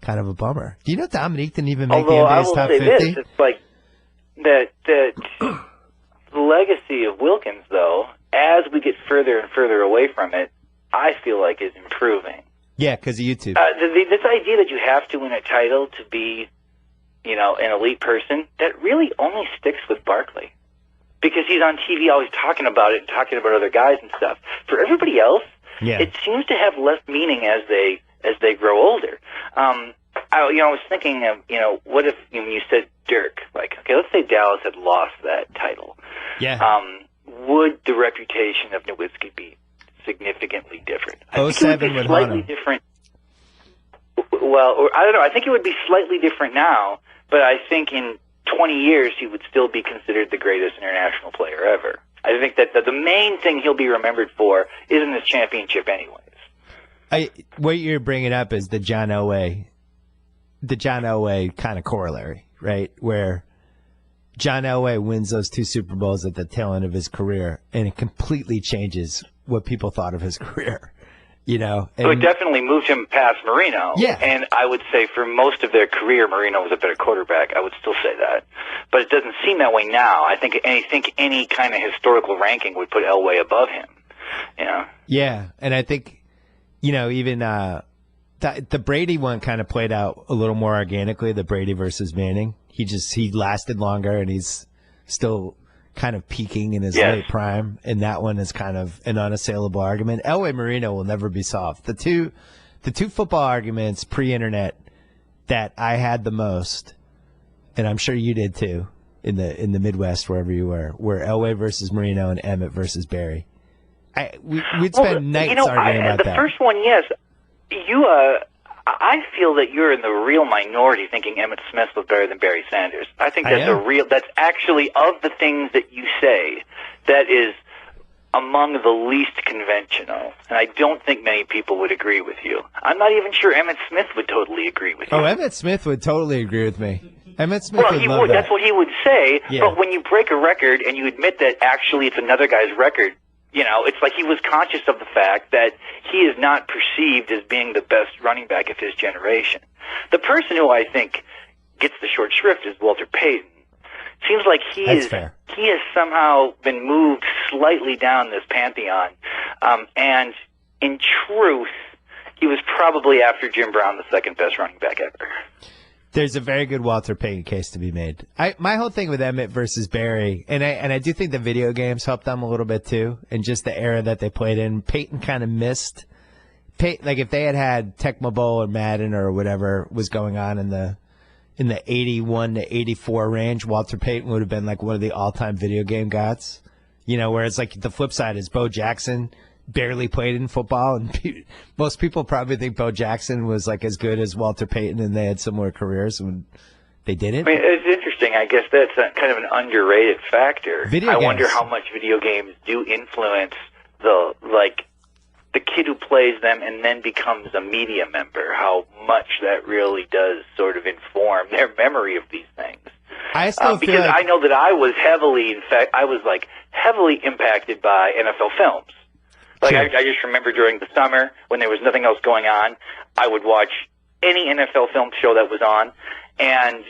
kind of a bummer. Do you know Dominique didn't even make the NBA's top 50? This, it's like the legacy of Wilkins, though, as we get further and further away from it, I feel like is improving. Yeah, because of YouTube. This idea that you have to win a title to be, an elite person, that really only sticks with Barkley. Because he's on TV always talking about it and talking about other guys and stuff. For everybody else, it seems to have less meaning as they grow older. I was thinking of, what if, when you said Dirk, like, okay, let's say Dallas had lost that title. Yeah. Would the reputation of Nowitzki be significantly different? I think 07 it would be slightly different. Well, or I don't know. I think it would be slightly different now, but I think in 20 years he would still be considered the greatest international player ever. I think that the main thing he'll be remembered for isn't his championship anyways. What you're bringing up is the John Elway kind of corollary, right? Where John Elway wins those 2 Super Bowls at the tail end of his career, and it completely changes what people thought of his career, And so it definitely moved him past Marino. Yeah. And I would say for most of their career, Marino was a better quarterback. I would still say that. But it doesn't seem that way now. I think any kind of historical ranking would put Elway above him. Yeah, and I think, even the Brady one kind of played out a little more organically, the Brady versus Manning. He lasted longer, and he's still kind of peaking in his late prime, and that one is kind of an unassailable argument. Elway Marino will never be solved. The two football arguments pre-internet that I had the most, and I'm sure you did too, in the Midwest wherever you were Elway versus Marino and Emmett versus Barry. We'd spend nights arguing about that. The first one, yes. I feel that you're in the real minority thinking Emmitt Smith was better than Barry Sanders. I think that's actually, of the things that you say, that is among the least conventional. And I don't think many people would agree with you. I'm not even sure Emmitt Smith would totally agree with you. Oh, Emmitt Smith would totally agree with me. Emmitt Smith he would. That. That's what he would say. Yeah. But when you break a record and you admit that actually it's another guy's record, it's like he was conscious of the fact that he is not perceived as being the best running back of his generation. The person who I think gets the short shrift is Walter Payton. Seems like he has somehow been moved slightly down this pantheon. And in truth, he was probably, after Jim Brown, the second best running back ever. There's a very good Walter Payton case to be made. My whole thing with Emmitt versus Barry, and I do think the video games helped them a little bit too, and just the era that they played in. Payton kind of missed. Like if they had Tecmo Bowl or Madden or whatever was going on in the 81 to 84 range, Walter Payton would have been like one of the all-time video game gods. Whereas like the flip side is Bo Jackson barely played in football, and most people probably think Bo Jackson was like as good as Walter Payton, and they had similar careers when they didn't. I mean, it's interesting. I guess that's kind of an underrated factor. I wonder how much video games do influence the kid who plays them and then becomes a media member, how much that really does sort of inform their memory of these things. I still feel because I know that I was heavily impacted by NFL films. Like, I just remember during the summer when there was nothing else going on, I would watch any NFL film show that was on, and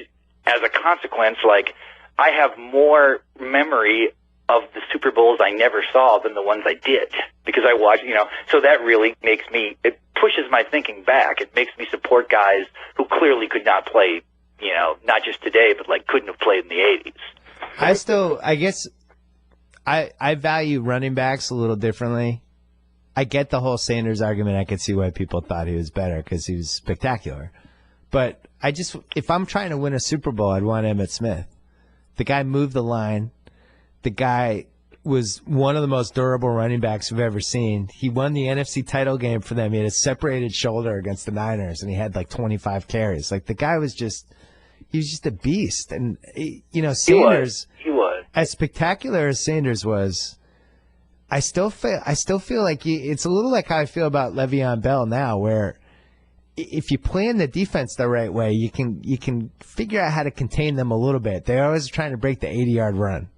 as a consequence, like, I have more memory of the Super Bowls I never saw than the ones I did, because I watched, so that really it pushes my thinking back. It makes me support guys who clearly could not play, not just today, but like couldn't have played in the 80s. I guess I value running backs a little differently. I get the whole Sanders argument. I could see why people thought he was better because he was spectacular. But if I'm trying to win a Super Bowl, I'd want Emmitt Smith. The guy moved the line. The guy was one of the most durable running backs we've ever seen. He won the NFC title game for them. He had a separated shoulder against the Niners, and he had like 25 carries. Like the guy was just a beast. And Sanders, he was as spectacular as Sanders was. I still feel like it's a little like how I feel about Le'Veon Bell now, where if you plan the defense the right way, you can figure out how to contain them a little bit. They're always trying to break the 80-yard run.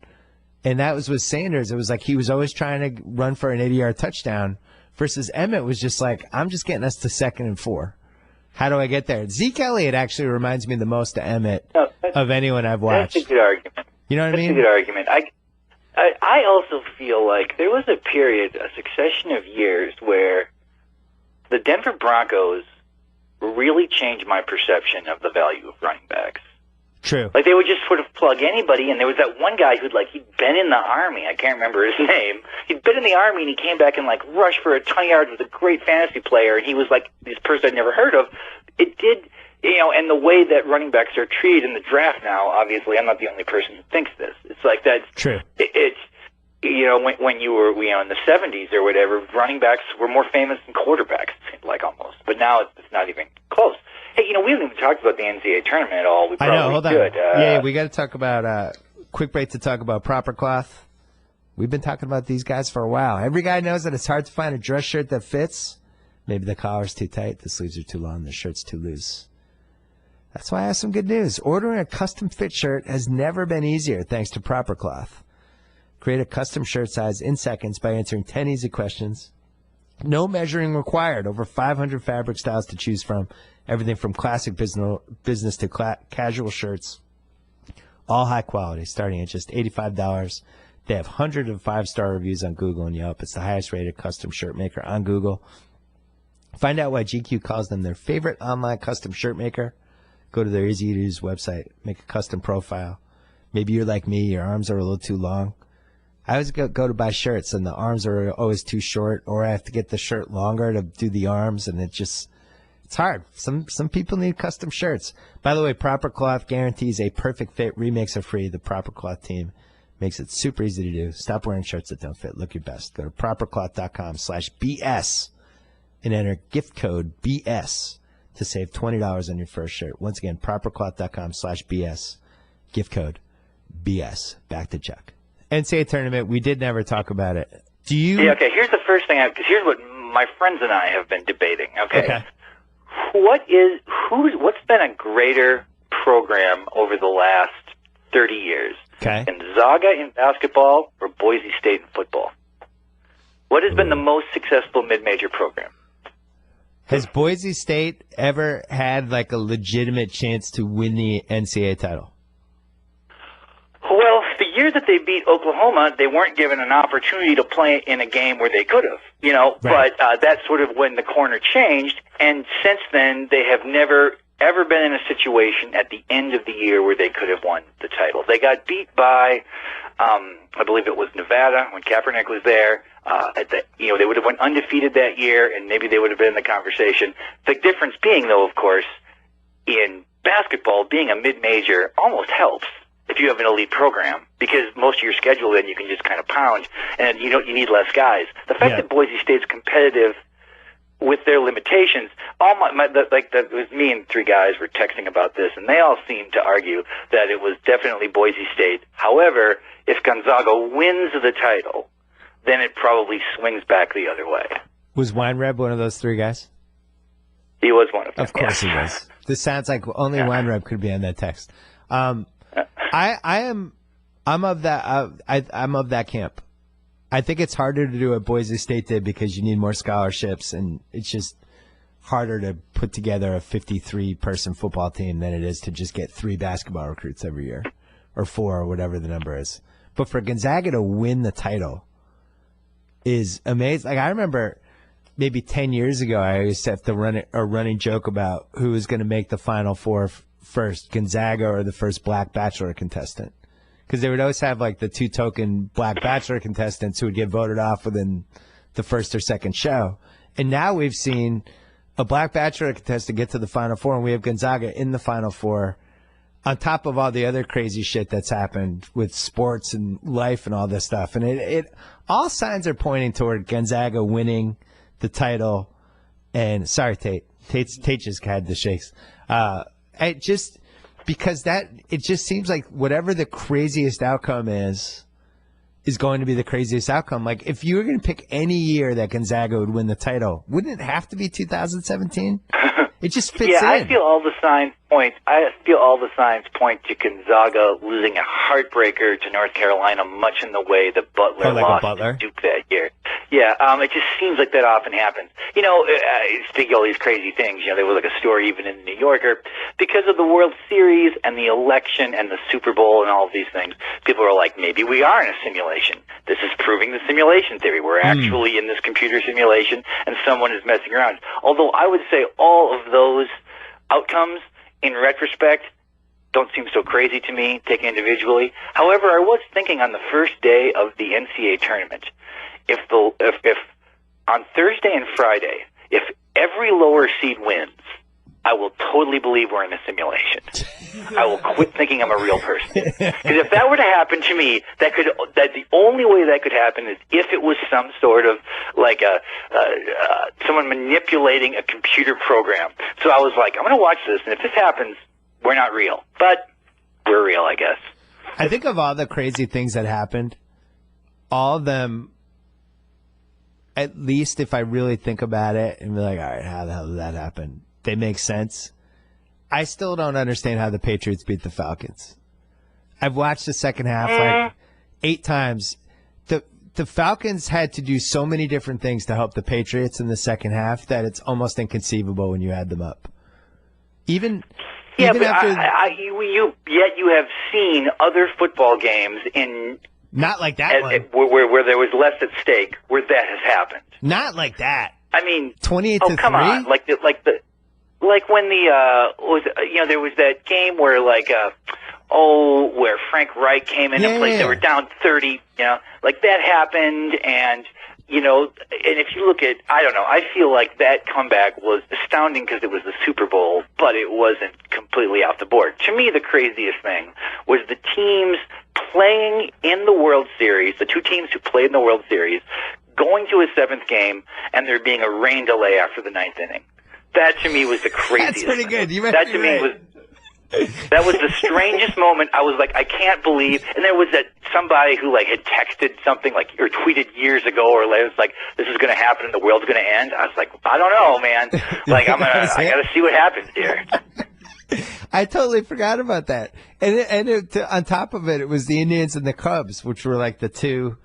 And that was with Sanders. It was like he was always trying to run for an 80-yard touchdown versus Emmitt was just like, I'm just getting us to 2nd and 4. How do I get there? Zeke Elliott actually reminds me the most of Emmitt of anyone I've watched. That's a good argument. You know what I mean? That's a good argument. I also feel like there was a succession of years where the Denver Broncos really changed my perception of the value of running backs. True. Like, they would just sort of plug anybody, and there was that one guy he'd been in the Army. I can't remember his name. He'd been in the Army, and he came back and, rushed for a ton of yards, was a great fantasy player, and he was, this person I'd never heard of. It did, and the way that running backs are treated in the draft now, obviously, I'm not the only person who thinks this. It's like that's true. It's, when you were, in the 70s or whatever, running backs were more famous than quarterbacks, it seemed like almost. But now it's not even close. Hey, we haven't even talked about the NCAA tournament at all. We probably hold on. could. We got to talk about quick break to talk about proper cloth. We've been talking about these guys for a while. Every guy knows that it's hard to find a dress shirt that fits. Maybe the collar's too tight, the sleeves are too long, the shirt's too loose. That's why I have some good news. Ordering a custom fit shirt has never been easier thanks to Proper Cloth. Create a custom shirt size in seconds by answering 10 easy questions. No measuring required. Over 500 fabric styles to choose from. Everything from classic business to casual shirts. All high quality, starting at just $85. They have hundreds of 5-star reviews on Google and Yelp. It's the highest rated custom shirt maker on Google. Find out why GQ calls them their favorite online custom shirt maker. Go to their easy-to-use website. Make a custom profile. Maybe you're like me. Your arms are a little too long. I always go to buy shirts, and the arms are always too short, or I have to get the shirt longer to do the arms, and it's hard. Some people need custom shirts. By the way, Proper Cloth guarantees a perfect fit. Remakes are free. The Proper Cloth team makes it super easy to do. Stop wearing shirts that don't fit. Look your best. Go to propercloth.com/BS and enter gift code BS to save $20 on your first shirt. Once again, propercloth.com/BS. Gift code BS. Back to Chuck. NCAA tournament, we did never talk about it. Do you? Yeah, okay, here's the first thing, because here's what my friends and I have been debating, okay? What's been a greater program over the last 30 years? Okay. Gonzaga in basketball or Boise State in football? What has been the most successful mid-major program? Has Boise State ever had like a legitimate chance to win the NCAA title? Well, the year that they beat Oklahoma, they weren't given an opportunity to play in a game where they could have, Right. But that's sort of when the corner changed, and since then they have never ever been in a situation at the end of the year where they could have won the title. They got beat by, I believe it was Nevada when Kaepernick was there. They would have went undefeated that year, and maybe they would have been in the conversation. The difference being, though, of course, in basketball, being a mid-major almost helps if you have an elite program, because most of your schedule then you can just kind of pound, and you need less guys. The fact that Boise State's competitive with their limitations, it was me and three guys were texting about this, and they all seemed to argue that it was definitely Boise State. However, if Gonzaga wins the title, then it probably swings back the other way. Was Weinreb one of those three guys? He was one of them. Of course he was. This sounds like only Weinreb could be on that text. I'm of that camp. I think it's harder to do what Boise State did because you need more scholarships, and it's just harder to put together a 53-person football team than it is to just get 3 basketball recruits every year, or 4, or whatever the number is. But for Gonzaga to win the title is amazing. Like, I remember maybe 10 years ago, I used to have to run a running joke about who was going to make the Final Four first, Gonzaga or the first black bachelor contestant. Because they would always have like the 2 token black bachelor contestants who would get voted off within the first or second show. And now we've seen a black bachelor contestant get to the Final Four, and we have Gonzaga in the Final Four on top of all the other crazy shit that's happened with sports and life and all this stuff. And it all signs are pointing toward Gonzaga winning the title. And sorry, Tate just had the shakes. Because it just seems like whatever the craziest outcome is going to be the craziest outcome. Like, if you were going to pick any year that Gonzaga would win the title, wouldn't it have to be 2017? It just fits in. Yeah, I feel all the signs point to Gonzaga losing a heartbreaker to North Carolina, much in the way that Butler lost to Duke that year. Yeah, it just seems like that often happens. Speaking of all these crazy things, there was like a story even in the New Yorker, because of the World Series and the election and the Super Bowl and all of these things, people are like, maybe we are in a simulation. This is proving the simulation theory. We're actually in this computer simulation, and someone is messing around. Although I would say all of those outcomes, in retrospect, don't seem so crazy to me, taken individually. However, I was thinking on the first day of the NCAA tournament, if on Thursday and Friday, if every lower seed wins, I will totally believe we're in a simulation. I will quit thinking I'm a real person. Because if that were to happen to me, that the only way that could happen is if it was some sort of like someone manipulating a computer program. So I was like, I'm going to watch this, and if this happens, we're not real. But we're real, I guess. I think of all the crazy things that happened, all of them, at least if I really think about it and be like, all right, how the hell did that happen? They make sense. I still don't understand how the Patriots beat the Falcons. I've watched the second half like 8 times. The Falcons had to do so many different things to help the Patriots in the second half that it's almost inconceivable when you add them up. Even after you have seen other football games in not like that one where there was less at stake where that has happened. Not like that. I mean, 28-3. Come on, like when there was that game where where Frank Reich came in and played. They were down 30, like that happened, and if you look at, I don't know, I feel like that comeback was astounding because it was the Super Bowl, but it wasn't completely off the board. To me, the craziest thing was the teams playing in the World Series, the 2 teams who played in the World Series, going to a 7th game, and there being a rain delay after the 9th inning. That to me was the craziest. That's pretty good. That to me was the strangest moment. I was like, I can't believe. And there was somebody who like had texted something like or tweeted years ago, or it was like, this is going to happen and the world's going to end. I was like, I don't know, man. Like I got to see what happens here. I totally forgot about that. And on top of it, it was the Indians and the Cubs, which were like the two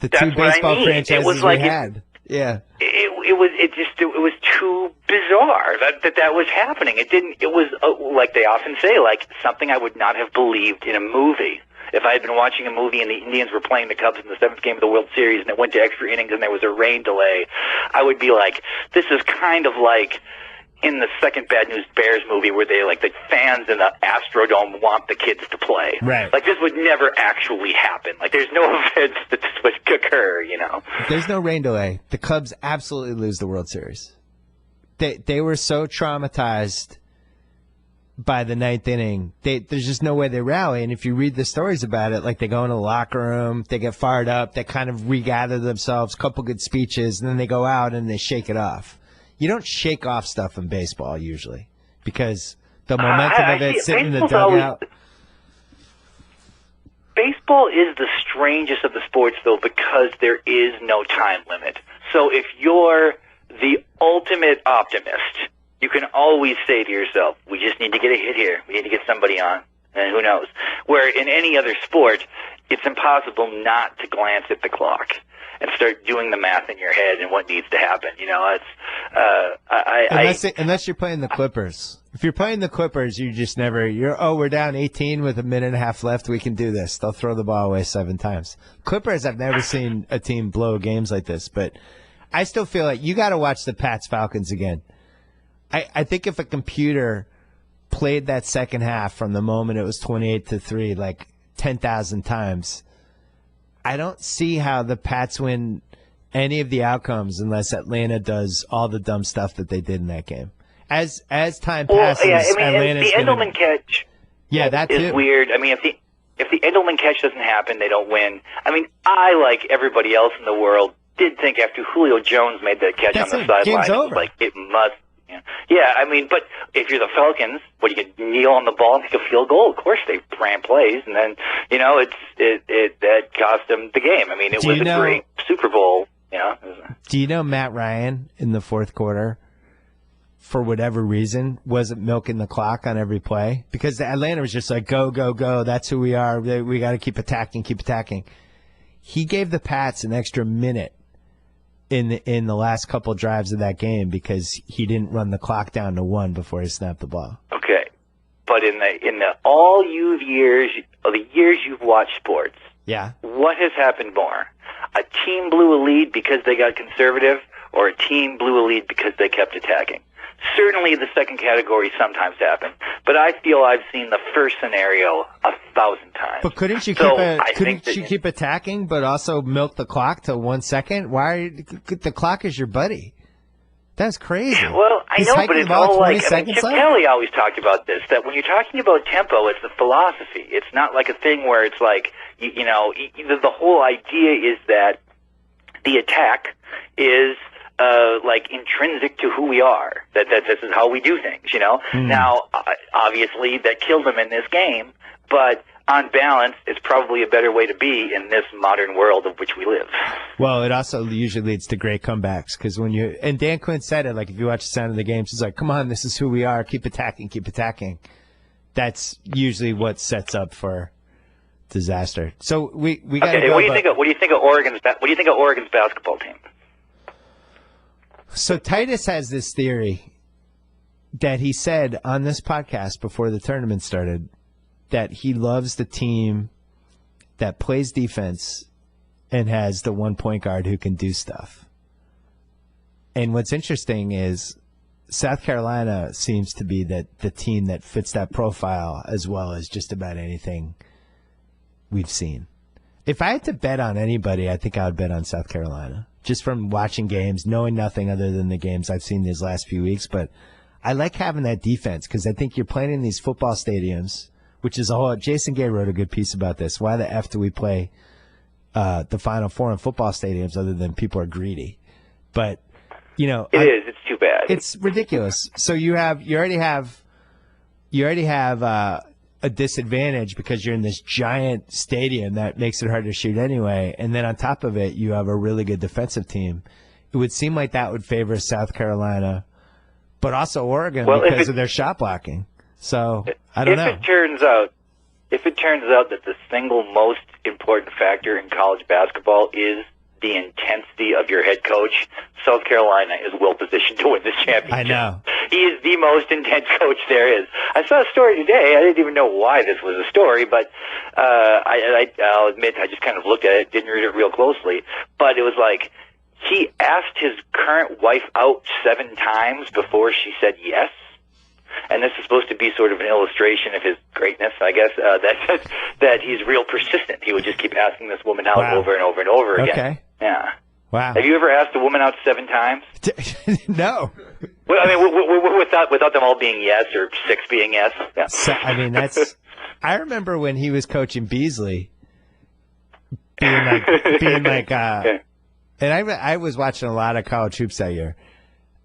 baseball franchises we had. Yeah. It was too bizarre that was happening. It was like they often say, like something I would not have believed in a movie. If I had been watching a movie and the Indians were playing the Cubs in the 7th game of the World Series and it went to extra innings and there was a rain delay, I would be like, this is kind of like in the second Bad News Bears movie where they like the fans in the Astrodome want the kids to play. Right. Like this would never actually happen. Like there's no events that this would occur, you know. There's no rain delay. The Cubs absolutely lose the World Series. They were so traumatized by the 9th inning. There's just no way they rally. And if you read the stories about it, like they go into the locker room, they get fired up, they kind of regather themselves, couple good speeches, and then they go out and they shake it off. You don't shake off stuff in baseball usually because the momentum of it sitting in the dugout. Baseball is the strangest of the sports, though, because there is no time limit. So if you're the ultimate optimist, you can always say to yourself, we just need to get a hit here. We need to get somebody on. And who knows? Where in any other sport, it's impossible not to glance at the clock and start doing the math in your head and what needs to happen. You know, it's unless you're playing the Clippers. If you're playing the Clippers, you just never. We're down 18 with a minute and a half left. We can do this. They'll throw the ball away 7 times. Clippers, I've never seen a team blow games like this, but I still feel like you got to watch the Pats Falcons again. I think if a computer played that second half from the moment it was 28-3 like 10,000 times, I don't see how the Pats win any of the outcomes unless Atlanta does all the dumb stuff that they did in that game. As time passes, Atlanta's the Endelman catch. Yeah, that is too. Weird. I mean, if the Endelman catch doesn't happen, they don't win. I mean, I like everybody else in the world did think after Julio Jones made that catch on the sideline, it was like it must. Yeah, I mean, but if you're the Falcons, what, you can kneel on the ball and take a field goal? Of course they ran plays, and then, you know, that cost them the game. I mean, it was a great Super Bowl, you know. Do you know Matt Ryan in the fourth quarter, for whatever reason, wasn't milking the clock on every play? Because Atlanta was just like, go, go, go, that's who we are, we got to keep attacking. He gave the Pats an extra minute in the last couple drives of that game because he didn't run the clock down to 1 before he snapped the ball. Okay, but in the years you've watched sports, yeah, what has happened more? A team blew a lead because they got conservative, or a team blew a lead because they kept attacking? Certainly the second category sometimes happen, but I feel I've seen the first scenario 1,000 times. But couldn't you keep attacking, but also milk the clock to 1 second? The clock is your buddy. That's crazy. Well, I know, but it's all like, Chip Kelly always talked about this, that when you're talking about tempo, it's the philosophy. It's not like a thing where it's like, the whole idea is that the attack is like intrinsic to who we are. That this is how we do things, you know. Now, obviously, that killed him in this game, but on balance, it's probably a better way to be in this modern world of which we live. Well, it also usually leads to great comebacks because and Dan Quinn said it, like if you watch the Sound of the Games, he's like, come on, this is who we are. Keep attacking. That's usually what sets up for disaster. So we got to go. What do you think of Oregon's basketball team? So Titus has this theory that he said on this podcast before the tournament started that he loves the team that plays defense and has the one point guard who can do stuff. And what's interesting is South Carolina seems to be the team that fits that profile as well as just about anything we've seen. If I had to bet on anybody, I think I would bet on South Carolina. Just from watching games, knowing nothing other than the games I've seen these last few weeks. But I like having that defense because I think you're playing in these football stadiums, which is a whole – Jason Gay wrote a good piece about this. Why the F do we play the Final Four in football stadiums other than people are greedy? But You know, it is. It's too bad. It's ridiculous. So you already have a disadvantage because you're in this giant stadium that makes it hard to shoot anyway. And then on top of it, you have a really good defensive team. It would seem like that would favor South Carolina, but also Oregon because of their shot blocking. So I don't know. If it turns out that the single most important factor in college basketball is the intensity of your head coach, South Carolina is well positioned to win this championship. I know. He is the most intense coach there is. I saw a story today. I didn't even know why this was a story, but I'll admit I just kind of looked at it, didn't read it real closely. But it was like he asked his current wife out 7 times before she said yes. And this is supposed to be sort of an illustration of his greatness, I guess, that he's real persistent. He would just keep asking this woman out over and over and over again. Okay. Yeah. Wow. Have you ever asked a woman out 7 times? No. Well, I mean, without them all being yes or 6 being yes. Yeah. So, I mean, that's. I remember when he was coaching Beasley, being like, and I was watching a lot of college hoops that year.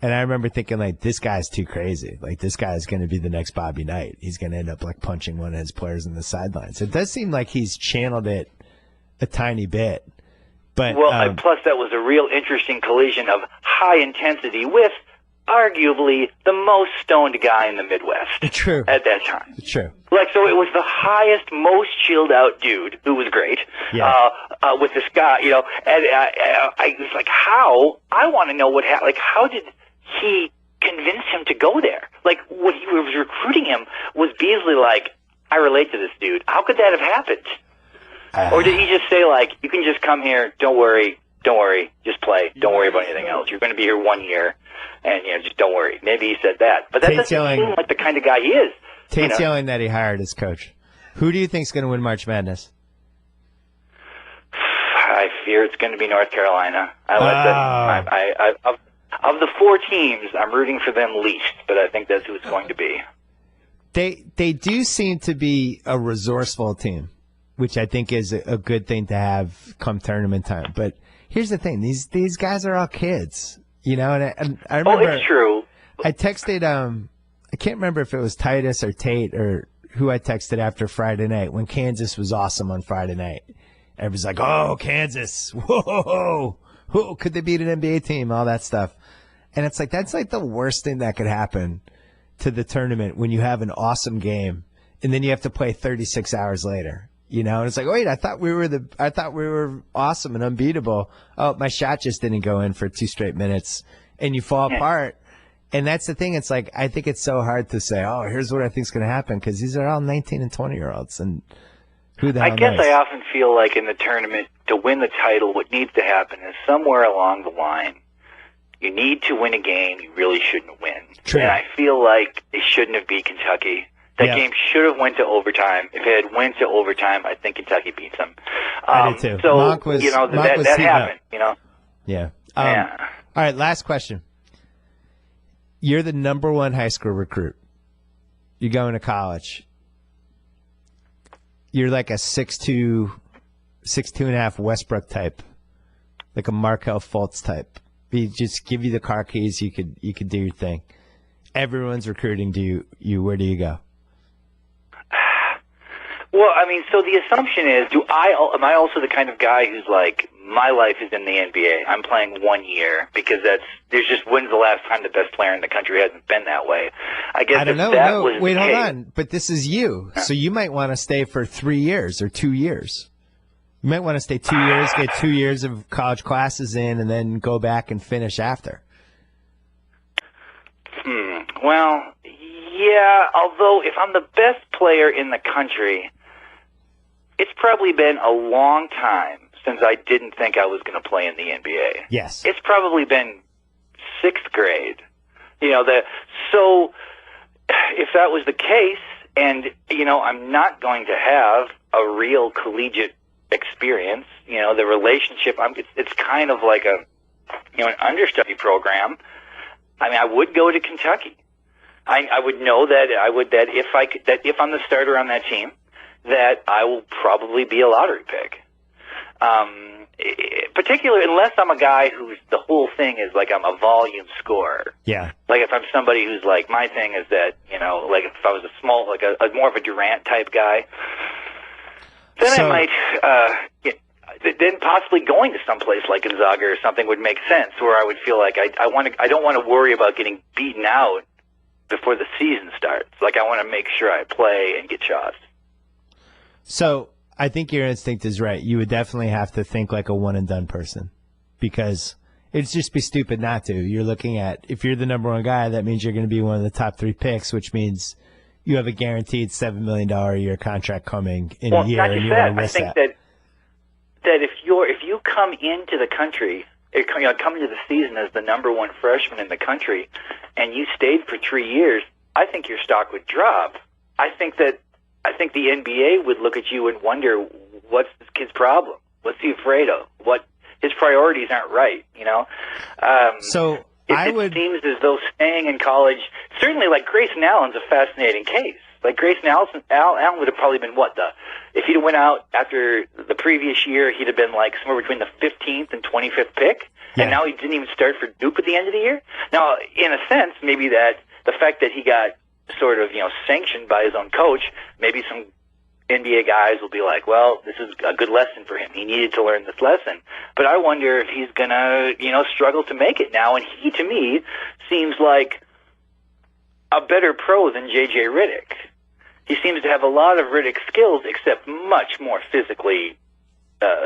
And I remember thinking, like, this guy's too crazy. Like, this guy's going to be the next Bobby Knight. He's going to end up, like, punching one of his players in the sidelines. It does seem like he's channeled it a tiny bit. But plus that was a real interesting collision of high intensity with arguably the most stoned guy in the Midwest. True. At that time. True. Like, so it was the highest, most chilled out dude who was great. Yeah. With this guy, you know, and I was like, how? I want to know what happened. Like, how did he convinced him to go there? Like, when he was recruiting him, was Beasley like, I relate to this dude? How could that have happened? Or did he just say, like, you can just come here, don't worry, just play, don't worry about anything else. You're going to be here 1 year, and, you know, just don't worry. Maybe he said that. But that doesn't seem like the kind of guy he is. Tate's yelling that he hired his coach. Who do you think's going to win March Madness? I fear it's going to be North Carolina. Of the 4 teams, I'm rooting for them least, but I think that's who it's going to be. They do seem to be a resourceful team, which I think is a good thing to have come tournament time. But here's the thing: these guys are all kids, you know. And I remember. Oh, it's true. I texted. I can't remember if it was Titus or Tate or who I texted after Friday night when Kansas was awesome on Friday night. Everybody's like, "Oh, Kansas! Whoa! Who could they beat an NBA team?" All that stuff. And it's like, that's like the worst thing that could happen to the tournament when you have an awesome game and then you have to play 36 hours later, you know? And it's like, wait, I thought we were awesome and unbeatable. Oh, my shot just didn't go in for 2 straight minutes and you fall apart. And that's the thing. It's like, I think it's so hard to say, oh, here's what I think is going to happen because these are all 19 and 20-year-olds. And who the hell knows? I often feel like in the tournament, to win the title, what needs to happen is somewhere along the line, you need to win a game you really shouldn't win. True. And I feel like they shouldn't have beat Kentucky. That game should have went to overtime. If it had went to overtime, I think Kentucky beats them. I did too. So, Monk was that happened, you know? Yeah. Yeah. All right, last question. You're the number 1 high school recruit. You're going to college. You're like a 6'2", 6'2.5" Westbrook type. Like a Markelle Fultz type. He just give you the car keys. You could do your thing. Everyone's recruiting. Where do you go? Well, I mean, so the assumption is, am I also the kind of guy who's like, my life is in the NBA. I'm playing 1 year because there's just when's the last time the best player in the country hasn't been that way? I guess I don't know. No, wait, hold on. But this is you, so you might want to stay for 3 years or 2 years. You might want to stay 2 years, get 2 years of college classes in, and then go back and finish after. Well, yeah, although if I'm the best player in the country, it's probably been a long time since I didn't think I was going to play in the NBA. Yes. It's probably been 6th grade. You know, so if that was the case, and, you know, I'm not going to have a real collegiate experience, you know, the relationship, it's kind of like an understudy program. I mean, I would go to Kentucky. I would know that if I'm the starter on that team, that I will probably be a lottery pick. particularly unless I'm a guy who's the whole thing is like I'm a volume scorer. Yeah. Like if I'm somebody who's like, my thing is that, like if I was a small, like a more of a Durant type guy, then I might, then possibly going to someplace like Gonzaga or something would make sense, where I would feel like I don't want to worry about getting beaten out before the season starts. Like I want to make sure I play and get shots. So I think your instinct is right. You would definitely have to think like a one-and-done person, because it'd just be stupid not to. You're looking at, if you're the number one guy, that means you're going to be one of the top 3 picks, which means you have a guaranteed $7 million a year contract coming in a year. Not and just you that. risk I think that if you come into the country, come into the season as the number one freshman in the country, and you stayed for 3 years, I think your stock would drop. I think the NBA would look at you and wonder, what's this kid's problem? What's he afraid of? What his priorities aren't right, It seems as though staying in college, certainly like Grayson Allen's a fascinating case. Like Grayson Allen would have probably been if he'd have went out after the previous year, he'd have been like somewhere between the 15th and 25th pick. Yeah. And now he didn't even start for Duke at the end of the year. Now, in a sense, maybe that the fact that he got sort of, sanctioned by his own coach, maybe some NBA guys will be like, well, this is a good lesson for him. He needed to learn this lesson. But I wonder if he's going to, struggle to make it now. And he, to me, seems like a better pro than J.J. Redick. He seems to have a lot of Riddick's skills, except much more physically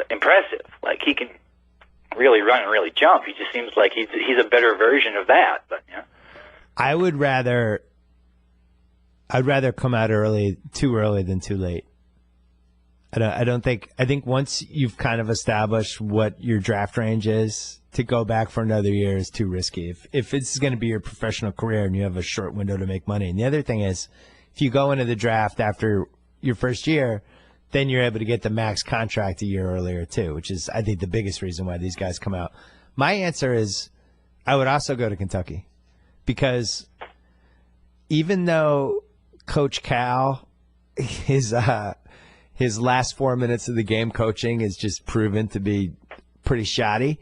impressive. Like, he can really run and really jump. He just seems like he's a better version of that. But I'd rather come out too early than too late. I think once you've kind of established what your draft range is, to go back for another year is too risky. If it's going to be your professional career and you have a short window to make money. And the other thing is, if you go into the draft after your first year, then you're able to get the max contract a year earlier too, which is, I think, the biggest reason why these guys come out. My answer is I would also go to Kentucky, because even though Coach Cal, his last 4 minutes of the game coaching is just proven to be pretty shoddy,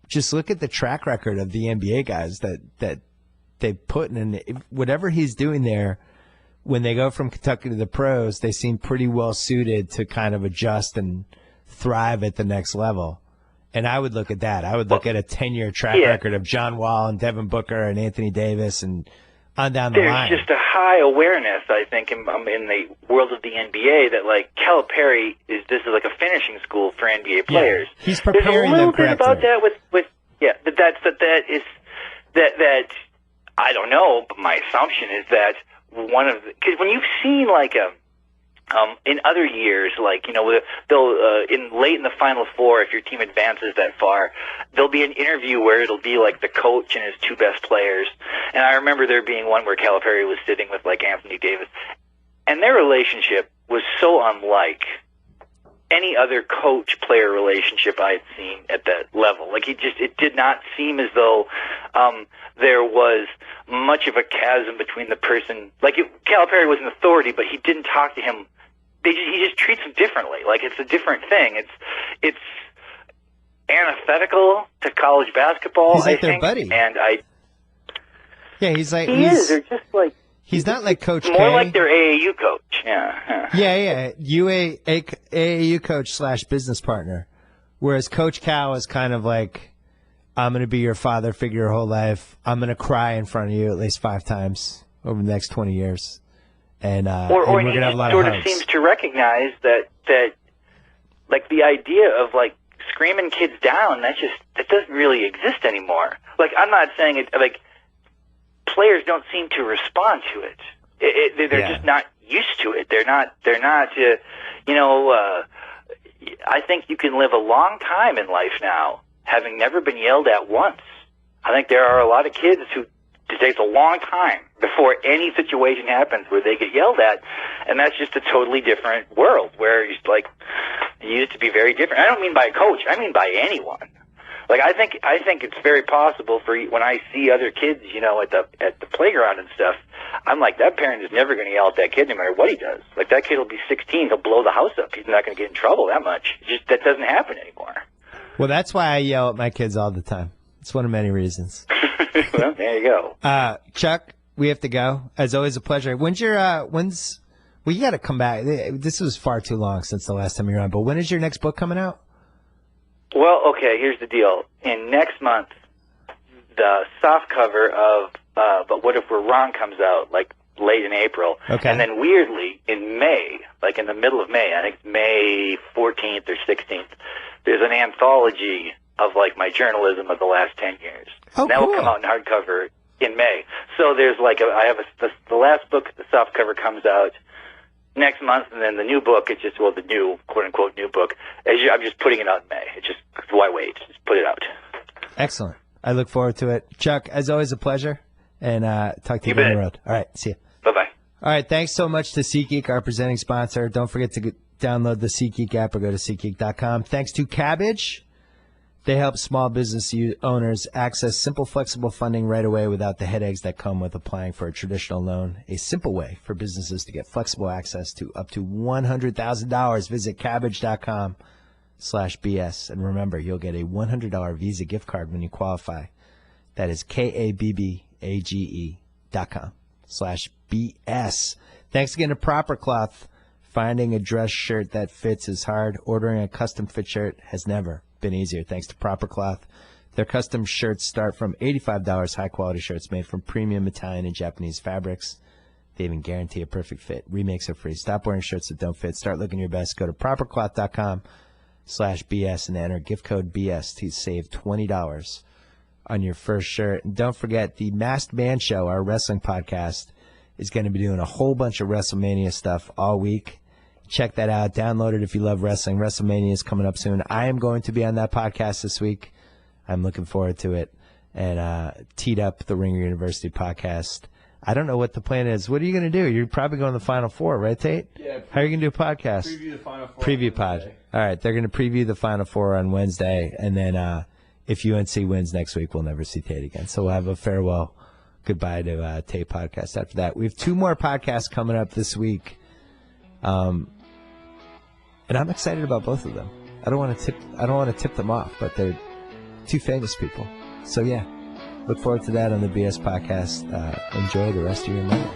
just look at the track record of the NBA guys that they put in. And whatever he's doing there, when they go from Kentucky to the pros, they seem pretty well suited to kind of adjust and thrive at the next level. And I would look at that. I would look at a 10-year track record of John Wall and Devin Booker and Anthony Davis and on down the line. There's just a high awareness, I think, in the world of the NBA that, like, Calipari this is like a finishing school for NBA players. Yeah, he's preparing them correctly. There's a little bit about that that I don't know, but my assumption is that because when you've seen in other years, they'll late in the Final Four, if your team advances that far, there'll be an interview where it'll be like the coach and his 2 best players. And I remember there being one where Calipari was sitting with like Anthony Davis, and their relationship was so unlike any other coach-player relationship I had seen at that level. Like, it did not seem as though there was much of a chasm between the person. Like, Calipari was an authority, but he didn't talk to him. He just treats him differently. Like, it's a different thing. It's antithetical to college basketball. He's like their buddy. And he's like they're just like. He's not like Coach K. More like their AAU coach. Yeah. AAU coach / business partner. Whereas Coach Cal is kind of like, I'm going to be your father figure your whole life. I'm going to cry in front of you at least 5 times over the next 20 years. And we're going to have a lot of hugs. Sort of seems to recognize that like the idea of like screaming kids down, that doesn't really exist anymore. Like, I'm not saying it, like, players don't seem to respond to it. They're just not used to it. They're not. I think you can live a long time in life now having never been yelled at once. I think there are a lot of kids who it takes a long time before any situation happens where they get yelled at, and that's just a totally different world where it's like, it used to be very different. I don't mean by a coach. I mean by anyone. Like I think it's very possible for when I see other kids, you know, at the playground and stuff. I'm like, that parent is never going to yell at that kid no matter what he does. Like that kid will be 16, he'll blow the house up. He's not going to get in trouble that much. That doesn't happen anymore. Well, that's why I yell at my kids all the time. It's one of many reasons. Well, there you go. Chuck, we have to go. As always, a pleasure. Well, you got to come back. This was far too long since the last time you were on, but when is your next book coming out? Well, okay, here's the deal. In next month, the soft cover of But What If We're Wrong comes out, like, late in April. Okay. And then weirdly, in May, like in the middle of May, I think May 14th or 16th, there's an anthology of, like, my journalism of the last 10 years. Oh, that cool. will come out in hardcover in May. So there's, like, the last book, the soft cover comes out next month, and then the new book, it's just, well, the new, quote-unquote, new book, I'm just putting it out in May. Why wait? Just put it out. Excellent. I look forward to it. Chuck, as always, a pleasure, and talk to you down the road. All right, see you. Bye-bye. All right, thanks so much to SeatGeek, our presenting sponsor. Don't forget to download the SeatGeek app or go to SeatGeek.com. Thanks to Cabbage. They help small business owners access simple, flexible funding right away without the headaches that come with applying for a traditional loan. A simple way for businesses to get flexible access to up to $100,000. Visit Cabbage.com/BS. And remember, you'll get a $100 Visa gift card when you qualify. That is KABBAGE.com/BS. Thanks again to Proper Cloth. Finding a dress shirt that fits is hard. Ordering a custom fit shirt has never been easier thanks to Proper Cloth. Their custom shirts start from $85. High-quality shirts made from premium Italian and Japanese fabrics. They even guarantee a perfect fit. Remakes are free. Stop wearing shirts that don't fit. Start looking your best. Go to propercloth.com/BS and enter gift code BS to save $20 on your first shirt. And don't forget, the Masked Man Show, our wrestling podcast, is going to be doing a whole bunch of WrestleMania stuff all week. Check that out. Download it if you love wrestling. WrestleMania is coming up soon. I am going to be on that podcast this week. I'm looking forward to it. And teed up the Ringer University podcast. I don't know what the plan is. What are you going to do? You're probably going to the Final Four, right, Tate? Yeah. How are you going to do a podcast? Preview the Final Four. Preview pod. All right. They're going to preview the Final Four on Wednesday. And then if UNC wins next week, we'll never see Tate again. So we'll have a farewell goodbye to Tate podcast after that. We have 2 more podcasts coming up this week. And I'm excited about both of them. I don't want to tip them off, but they're 2 famous people. So yeah, look forward to that on the BS podcast. Enjoy the rest of your night.